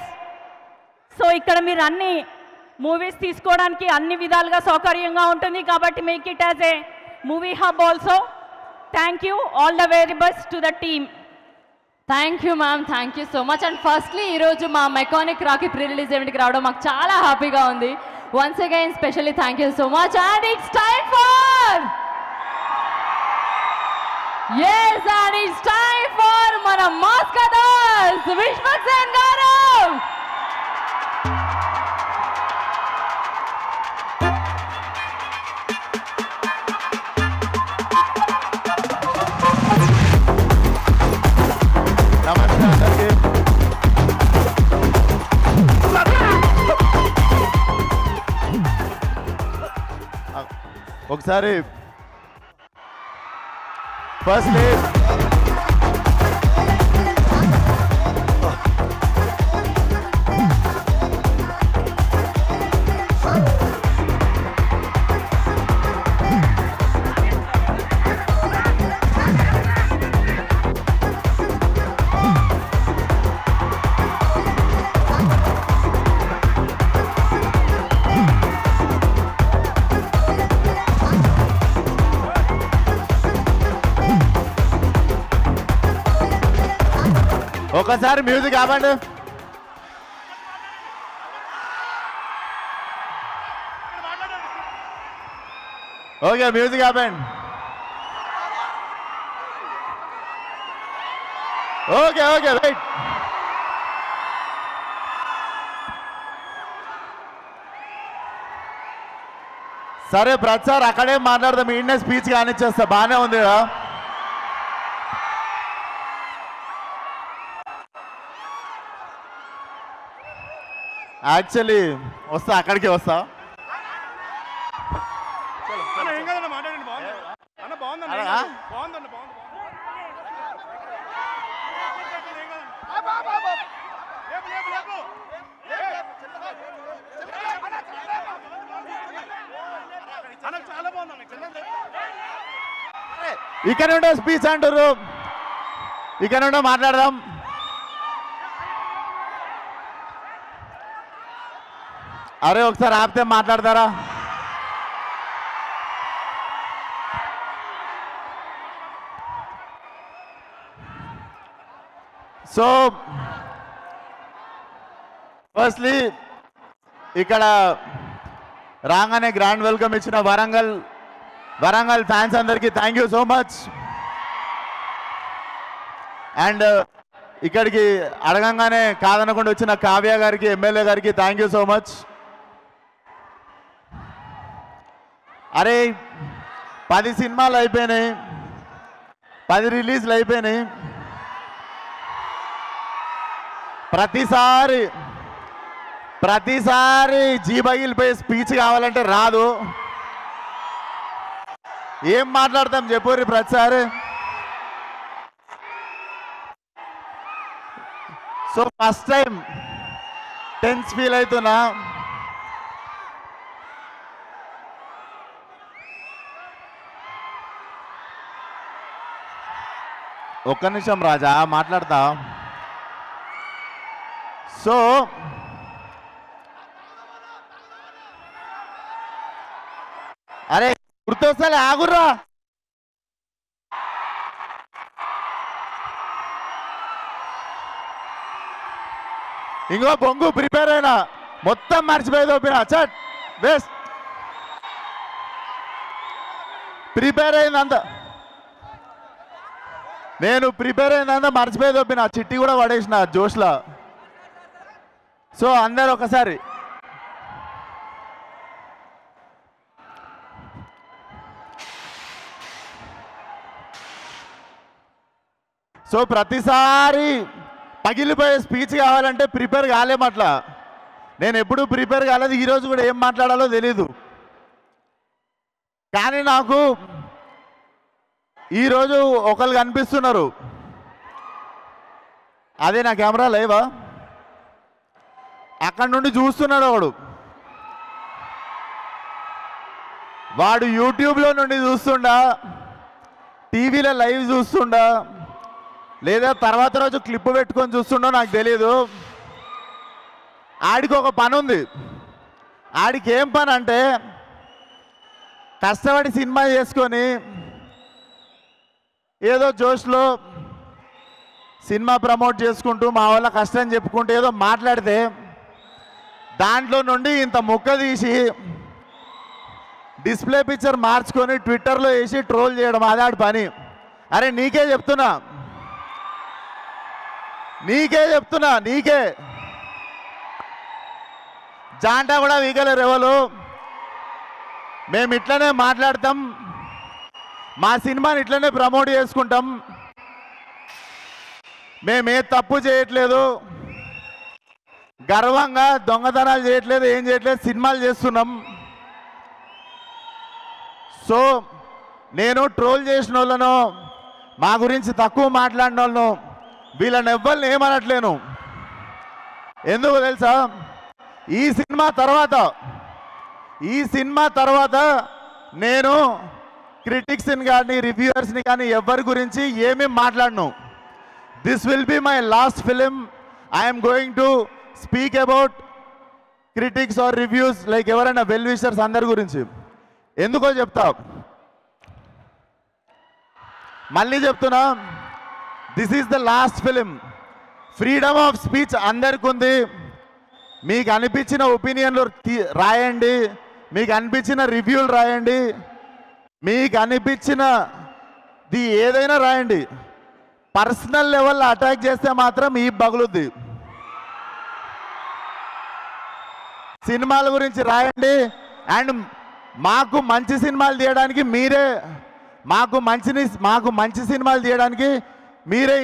[SPEAKER 2] So ఇక్కడ మీరు అన్ని మూవీస్ తీసుకోవడానికి అన్ని విధాలుగా సౌకర్యంగా ఉంటుంది. కాబట్టి make it as a movie hub also. Thank you. All the very best to the team.
[SPEAKER 11] Thank you ma'am. Thank you so much. And firstly ఈరోజు మా మెకానిక్ రాకీ ప్రీ రిలీజ్ ఈవెంట్కి రావడం మాకు చాలా హ్యాపీగా ఉంది. Once again specially thank you so much. And it's time for and it's time for మన మాస్కదాస్ విశ్వక్ సేన్ గారు.
[SPEAKER 13] ఒకసారి ఫస్ట్ ఒకసారి మ్యూజిక్ ఆపండి. ఓకే, మ్యూజిక్ ఆపండి. Okay okay right. సరే ప్రచార్ అక్కడే మాట్లాడదాం, ఈయనే స్పీచ్ కానిచ్చేస్తా. బాగానే ఉంది కదా. యాక్చువల్లీ వస్తా, అక్కడికి వస్తా.
[SPEAKER 17] చాలా బాగుంది.
[SPEAKER 13] ఇక్కడ నుండే స్పీచ్ అంటారు, ఇక్కడ నుండే మాట్లాడదాం. అరే ఒకసారి ఆపితే మాట్లాడతారా? సో ఫస్ట్లీ ఇక్కడ రాగానే గ్రాండ్ వెల్కమ్ ఇచ్చిన వరంగల్ ఫ్యాన్స్ అందరికీ thank you so much. And ఇక్కడికి అడగంగానే కాదనకుండా వచ్చిన కావ్య గారికి, ఎమ్మెల్యే గారికి థ్యాంక్ యూ సో మచ్. అరే 10 సినిమాలు అయిపోయినాయి, 10 రిలీజ్లు అయిపోయినాయి. ప్రతిసారి జీబగిలిపోయి స్పీచ్ కావాలంటే రాదు. ఏం మాట్లాడతాం చెప్పుర్రి ప్రతిసారి. So first time tense feel అవుతున్నా. ఒక్క నిమిషం రాజా మాట్లాడతా. సో అరే గుర్తొస్తలే ఆగుర్రా. ఇంకో బొంగు ప్రిపేర్ అయినా మొత్తం మర్చిపోయి తోపిన చట్ బెస్ట్ ప్రిపేర్ అయిందంత. నేను ప్రిపేర్ అయిందంతా మర్చిపోయి తోపిన, చిట్టి కూడా పడేసిన జోష్లా. సో అందరు ఒకసారి సో ప్రతిసారి పగిలిపోయే స్పీచ్ కావాలంటే ప్రిపేర్ కాలేమట్లా. నేను ఎప్పుడూ ప్రిపేర్ కాలేదు, ఈరోజు కూడా ఏం మాట్లాడాలో తెలీదు. కానీ నాకు ఈరోజు ఒకళ్ళు కనిపిస్తున్నారు. అదే నా కెమెరా లేవా, అక్కడి నుండి చూస్తున్నాడు వాడు యూట్యూబ్లో నుండి చూస్తుండా, టీవీలో లైవ్ చూస్తుండా, లేదా తర్వాత రోజు క్లిప్ పెట్టుకొని చూస్తుండో నాకు తెలియదు. ఆడికి ఒక పని ఉంది. ఆడికి ఏం పని అంటే కష్టపడి సినిమా చేసుకొని ఏదో జోష్లో సినిమా ప్రమోట్ చేసుకుంటూ మా వాళ్ళ కష్టం చెప్పుకుంటూ ఏదో మాట్లాడితే దాంట్లో నుండి ఇంత ముక్క తీసి డిస్ప్లే పిక్చర్ మార్చుకొని ట్విట్టర్లో వేసి ట్రోల్ చేయడం అదే ఆడి పని. అరే నీకే చెప్తున్నా నీకే జాంటా కూడా వీగలేరు ఎవరు. మేము ఇట్లనే మాట్లాడతాం, మా సినిమాని ఇట్లనే ప్రమోట్ చేసుకుంటాం. మేమే తప్పు చేయట్లేదు, గర్వంగా దొంగతనాలు చేయట్లేదు, ఏం చేయట్లేదు, సినిమాలు చేస్తున్నాం. సో నేను ట్రోల్ చేసిన వాళ్ళను, మా గురించి తక్కువ మాట్లాడిన వాళ్ళను, వీళ్ళని ఎవ్వరిని ఏమనట్లేను. ఎందుకు తెలుసా, ఈ సినిమా తర్వాత నేను క్రిటిక్స్ని కానీ రివ్యూవర్స్ని కానీ ఎవరి గురించి ఏమీ మాట్లాడను. This will be my last film. I'm going to speak about critics or reviews like ఎవరైనా వెల్ విషర్స్ అందరి గురించి. ఎందుకో చెప్తా, మళ్ళీ చెప్తున్నా, this is the last film. Freedom of speech అందరికి ఉంది. మీకు అనిపించిన ఒపీనియన్లు రాయండి, మీకు అనిపించిన రివ్యూలు రాయండి, మీకు అనిపించినది ఏదైనా రాయండి. పర్సనల్ లెవెల్లో అటాక్ చేస్తే మాత్రం ఈ బగులుద్ది. సినిమాల గురించి రాయండి. అండ్ మాకు మంచి సినిమాలు తీయడానికి మీరే, మాకు మంచి సినిమాలు తీయడానికి మీరే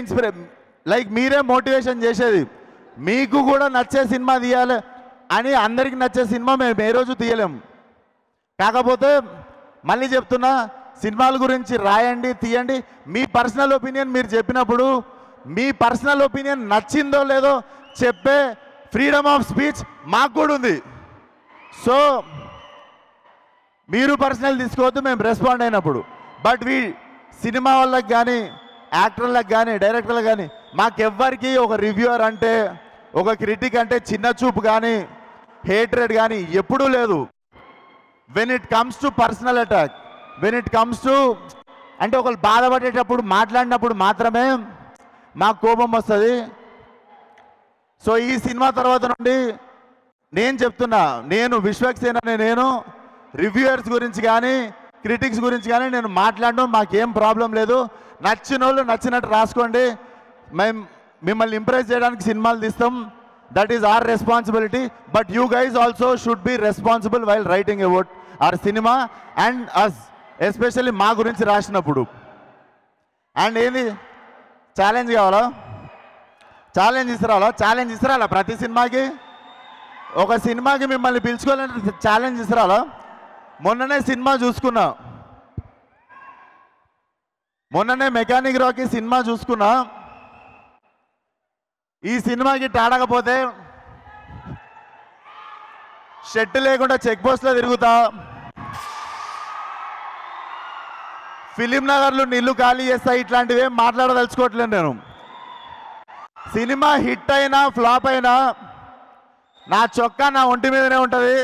[SPEAKER 13] మీరే మోటివేషన్ చేసేది. మీకు కూడా నచ్చే సినిమా తీయాలి అని అందరికి నచ్చే సినిమా మేము ఏ రోజు తీయలేము. కాకపోతే మళ్ళీ చెప్తున్నా, సినిమాల గురించి రాయండి, తీయండి. మీ పర్సనల్ ఒపీనియన్ మీరు చెప్పినప్పుడు మీ పర్సనల్ ఒపీనియన్ నచ్చిందో లేదో చెప్పే ఫ్రీడమ్ ఆఫ్ స్పీచ్ మాకు కూడా ఉంది. సో మీరు పర్సనల్ తీసుకోవద్దు మేము రెస్పాండ్ అయినప్పుడు. బట్ సినిమా వాళ్ళకి కానీ యాక్టర్లకు కానీ డైరెక్టర్లకు కానీ మాకెవ్వరికి ఒక రివ్యూవర్ అంటే ఒక క్రిటిక్ అంటే చిన్న చూపు కానీ హేట్రెడ్ కానీ ఎప్పుడూ లేదు. When it comes to personal attack, when it comes to అంటే ఒకళ్ళు బాధపడేటప్పుడు మాట్లాడినప్పుడు మాత్రమే మాకు కోపం వస్తుంది. సో ఈ సినిమా తర్వాత నుండి నేను చెప్తున్నా, నేను విశ్వక్సేన్ అనే నేను రివ్యూయర్స్ గురించి కానీ క్రిటిక్స్ గురించి కానీ నేను మాట్లాడడం మాకేం ప్రాబ్లం లేదు. నచ్చిన వాళ్ళు నచ్చినట్టు రాసుకోండి. మేము మిమ్మల్ని ఇంప్రెస్ చేయడానికి సినిమాలు తీస్తాం. That is our responsibility. But you guys also should be responsible while writing about our cinema and us, especially మా గురించి రాసినప్పుడు. అండ్ ఏంది ఛాలెంజ్ కావాలా? ఛాలెంజ్ ఇస్తారా ప్రతి సినిమాకి? ఒక సినిమాకి మిమ్మల్ని పిలుచుకోవాలంటే ఛాలెంజ్ ఇస్తారా? మొన్ననే సినిమా చూసుకున్నా, మొన్ననే మెకానిక్ రాకీ సినిమా చూసుకున్నా. ఈ సినిమాకి టాడకపోతే షెట్ లేకుండా చెక్ పోస్ట్లో తిరుగుతా, ఫిలిం నగర్లో నీళ్లు ఖాళీ చేస్తా, ఇట్లాంటివి ఏం మాట్లాడదలుచుకోవట్లేదు నేను. సినిమా హిట్ అయినా ఫ్లాప్ అయినా నా చొక్కా నా ఒంటి మీదనే ఉంటుంది,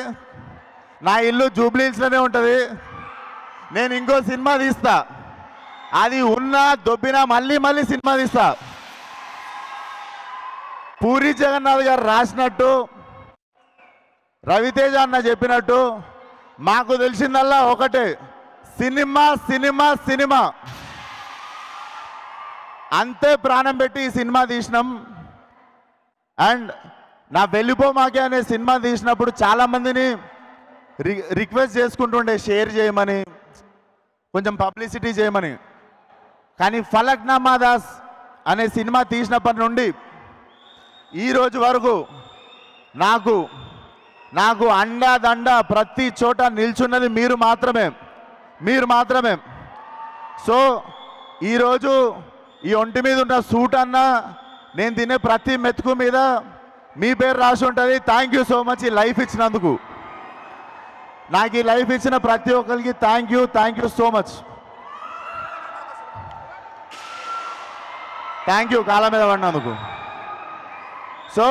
[SPEAKER 13] నా ఇల్లు జూబ్లీహిల్స్లోనే ఉంటుంది. నేను ఇంకో సినిమా తీస్తా, అది ఉన్నా దొబ్బినా మళ్ళీ సినిమా తీస్తా. పూరి జగన్నాథ్ గారు రాసినట్టు, రవితేజ అన్న చెప్పినట్టు మాకు తెలిసిందల్లా ఒకటే, సినిమా సినిమా సినిమా. అంతే ప్రాణం పెట్టి ఈ సినిమా తీసినాం. అండ్ నా వెళ్ళిపో మాకే అనే సినిమా తీసినప్పుడు చాలామందిని రిక్వెస్ట్ చేసుకుంటుండే షేర్ చేయమని, కొంచెం పబ్లిసిటీ చేయమని. కానీ ఫలక్నామా దాస్ అనే సినిమా తీసినప్పటి నుండి ఈరోజు వరకు నాకు అండాదండ ప్రతి చోట నిల్చున్నది మీరు మాత్రమే. సో ఈరోజు ఈ ఒంటి మీద ఉన్న సూట్ అన్న, నేను తినే ప్రతి మెతుకు మీద మీ పేరు రాసి ఉంటుంది. థ్యాంక్ యూ సో మచ్ ఈ లైఫ్ ఇచ్చినందుకు. నాకు ఈ లైఫ్ ఇచ్చిన ప్రతి ఒక్కరికి thank you so much. Thank you కాళ్ళ మీద పడినందుకు. సో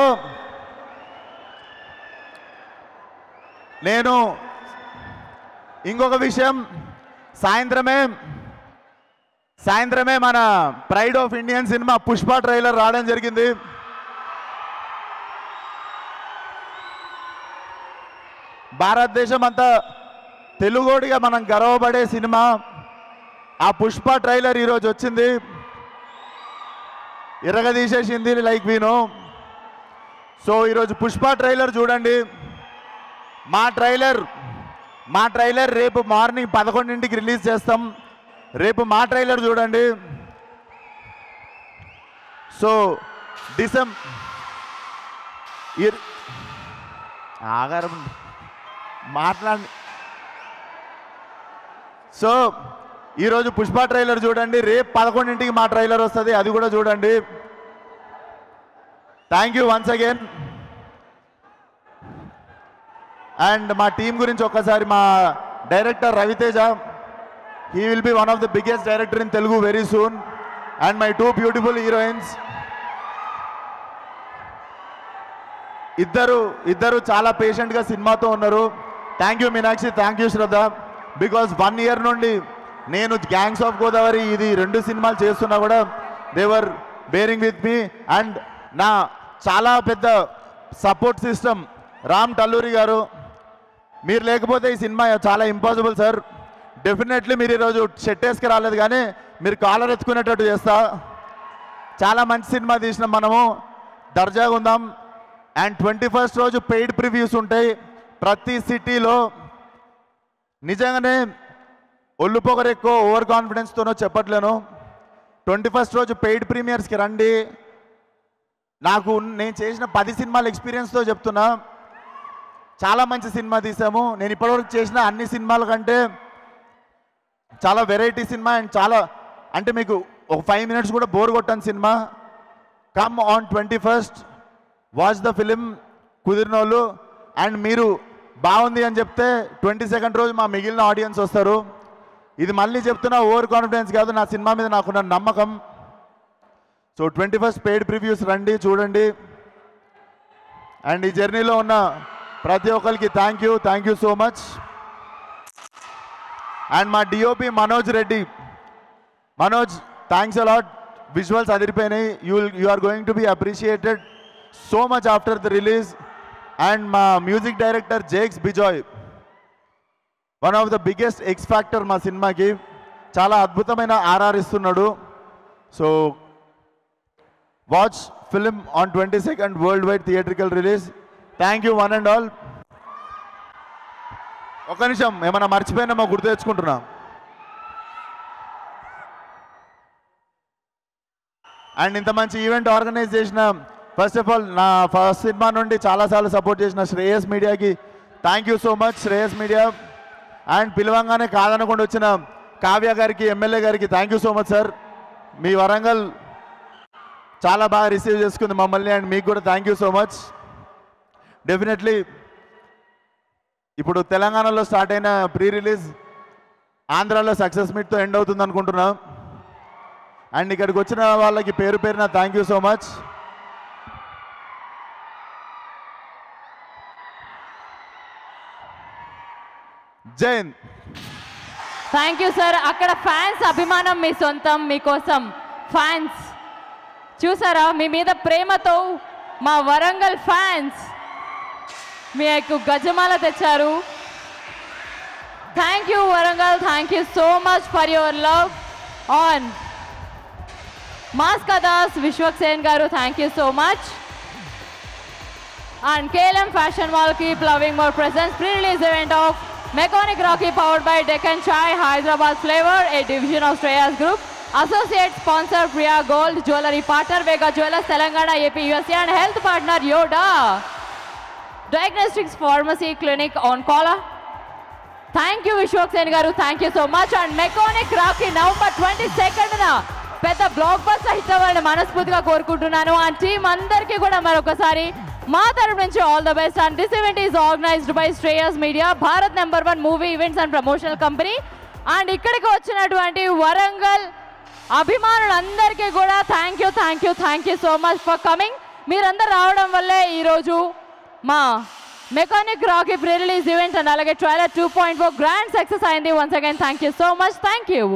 [SPEAKER 13] నేను ఇంకొక విషయం, సాయంత్రమే మన pride of Indian cinema Pushpa trailer రావడం జరిగింది. భారతదేశం అంతా తెలుగోడిగా మనం గర్వపడే సినిమా ఆ పుష్ప ట్రైలర్ ఈరోజు వచ్చింది. ఇరగదీసేసింది లైక్ వీనో. సో ఈరోజు పుష్ప ట్రైలర్ చూడండి. మా ట్రైలర్ రేపు మార్నింగ్ 11ంటికి రిలీజ్ చేస్తాం. రేపు మా ట్రైలర్ చూడండి. సో ఆగారం మాట్లాడి. సో ఈరోజు పుష్ప ట్రైలర్ చూడండి. రేపు 11ంటికి మా ట్రైలర్ వస్తుంది, అది కూడా చూడండి. Thank you once again. And మా టీం గురించి ఒక్కసారి, మా director Raviteja, he will be one of the biggest director in Telugu very soon, and my two beautiful heroines. ఇద్దరు చాలా పేషెంట్గా సినిమాతో ఉన్నారు. Thank you Meenakshi, thank you Shraddha. Because 1 year నుండి నేను గ్యాంగ్స్ ఆఫ్ గోదావరి ఇది 2 సినిమాలు చేస్తున్నా కూడా they were bearing with me. And నా చాలా పెద్ద సపోర్ట్ సిస్టమ్ రామ్ టల్లూరి గారు. మీరు లేకపోతే ఈ సినిమా చాలా ఇంపాసిబుల్ సార్. డెఫినెట్లీ మీరు ఈరోజు షర్ట్ వేసుకు రాలేదు, కానీ మీరు కాలర్ ఎత్తుకునేటట్టు చేస్తా. చాలా మంచి సినిమా తీసినాం మనము, దర్జాగా ఉందాం. అండ్ 21st రోజు పెయిడ్ ప్రివ్యూస్ ఉంటాయి ప్రతి సిటీలో. నిజంగానే ఒళ్ళు పొగరు ఎక్కువ ఓవర్ కాన్ఫిడెన్స్తోనో చెప్పట్లేను. 21st రోజు పెయిడ్ ప్రీమియర్స్కి రండి. నేను చేసిన 10 సినిమాల ఎక్స్పీరియన్స్తో చెప్తున్నా, చాలా మంచి సినిమా తీసాము. నేను ఇప్పటివరకు చేసిన అన్ని సినిమాల కంటే చాలా వెరైటీ సినిమా. అండ్ చాలా అంటే మీకు ఒక 5 minutes కూడా బోర్ కొట్టని సినిమా. Come on 21st, watch the film కుదిరిన వాళ్ళు. అండ్ మీరు బాగుంది అని చెప్తే 22nd రోజు మా మిగిలిన ఆడియన్స్ వస్తారు. ఇది మళ్ళీ చెప్తున్నా, ఓవర్ కాన్ఫిడెన్స్ కాదు, నా సినిమా మీద నాకున్న నమ్మకం. సో 21st పెయిడ్ ప్రివ్యూస్ రండి, చూడండి. అండ్ ఈ జర్నీలో ఉన్న ప్రతి ఒక్కరికి thank you so much. And మా DOP Manoj Reddy, Manoj thanks a lot. Visuals అదిరిపోయినాయి. You are going to be appreciated so much after the release. And మా music director Jakes Bejoy, one of the biggest X factor మా సినిమాకి. చాలా అద్భుతమైన ఆర్ఆర్ ఇస్తున్నాడు. So watch film on 22nd world wide theatrical release. Thank you one and all. ఒక నిమిషం, ఏమైనా మర్చిపోయినా గుర్తు తెచ్చుకుంటున్నా. అండ్ ఇంత మంచి ఈవెంట్ ఆర్గనైజ్ చేసిన, ఫస్ట్ ఆఫ్ ఆల్ నా ఫస్ట్ సినిమా నుండి చాలాసార్లు సపోర్ట్ చేసిన శ్రేయస్ మీడియాకి thank you so much. Shreyas media. And పిలవంగానే కాదనకుండా వచ్చిన కావ్య గారికి, ఎమ్మెల్యే గారికి thank you so much sir. మీ వరంగల్ చాలా బాగా రిసీవ్ చేసుకుంది మమ్మల్ని. అండ్ మీకు కూడా thank you so much. Definitely ఇప్పుడు తెలంగాణలో స్టార్ట్ అయిన ప్రీ రిలీజ్ ఆంధ్రాలో సక్సెస్ మీట్తో ఎండ్ అవుతుంది అనుకుంటున్నా. అండ్ ఇక్కడికి వచ్చిన వాళ్ళకి పేరు పేరున థ్యాంక్ యూ సో మచ్. జై హింద్.
[SPEAKER 11] Thank you sir. అక్కడ ఫ్యాన్స్ అభిమానం మీ సొంతం, మీకోసం ఫ్యాన్స్ చూసారా, మీ మీద ప్రేమతో మా వరంగల్ ఫ్యాన్స్ మీకు గజమాల తెచ్చారు. Thank you Warangal, thank you so much for your love on మాస్కా దాస్. విశ్వక్సేన్ గారు thank you so much. And KLM Fashion Mall keep loving more presents. Pre-release event of Mechanic Rocky powered by Deccan Chai, Hyderabad Flavor, a division of Shreyas Group. Associate sponsor Priya Gold, Jewelry partner Vega Jewelers, Telangana, AP, USA, and health partner Yoda. Diagnostics Pharmacy Clinic on Kola. Thank you Vishwaksen garu, thank you so much. And Mechanic Rocky November 22nd na పెద్ద blockbuster hit అవ్వాలని మనస్ఫూర్తిగా కోరుకుంటున్నాను. ఆ team అందరికీ కూడా మరొకసారి మా తరపు నుంచి all the best. And this event is organised by Shreyas media, Bharat #1 movie events and promotional company. And ఇక్కడికి వచ్చినటువంటి వరంగల్ అభిమానులందరికీ కూడా thank you so much for coming. మీరందరూ రావడం వల్లే ఈరోజు మా mechanic Rocky pre release event and అలాగే ట్రైలర్ 2.4 గ్రాండ్ సక్సెస్ అయింది. Once again thank you so much. Thank you.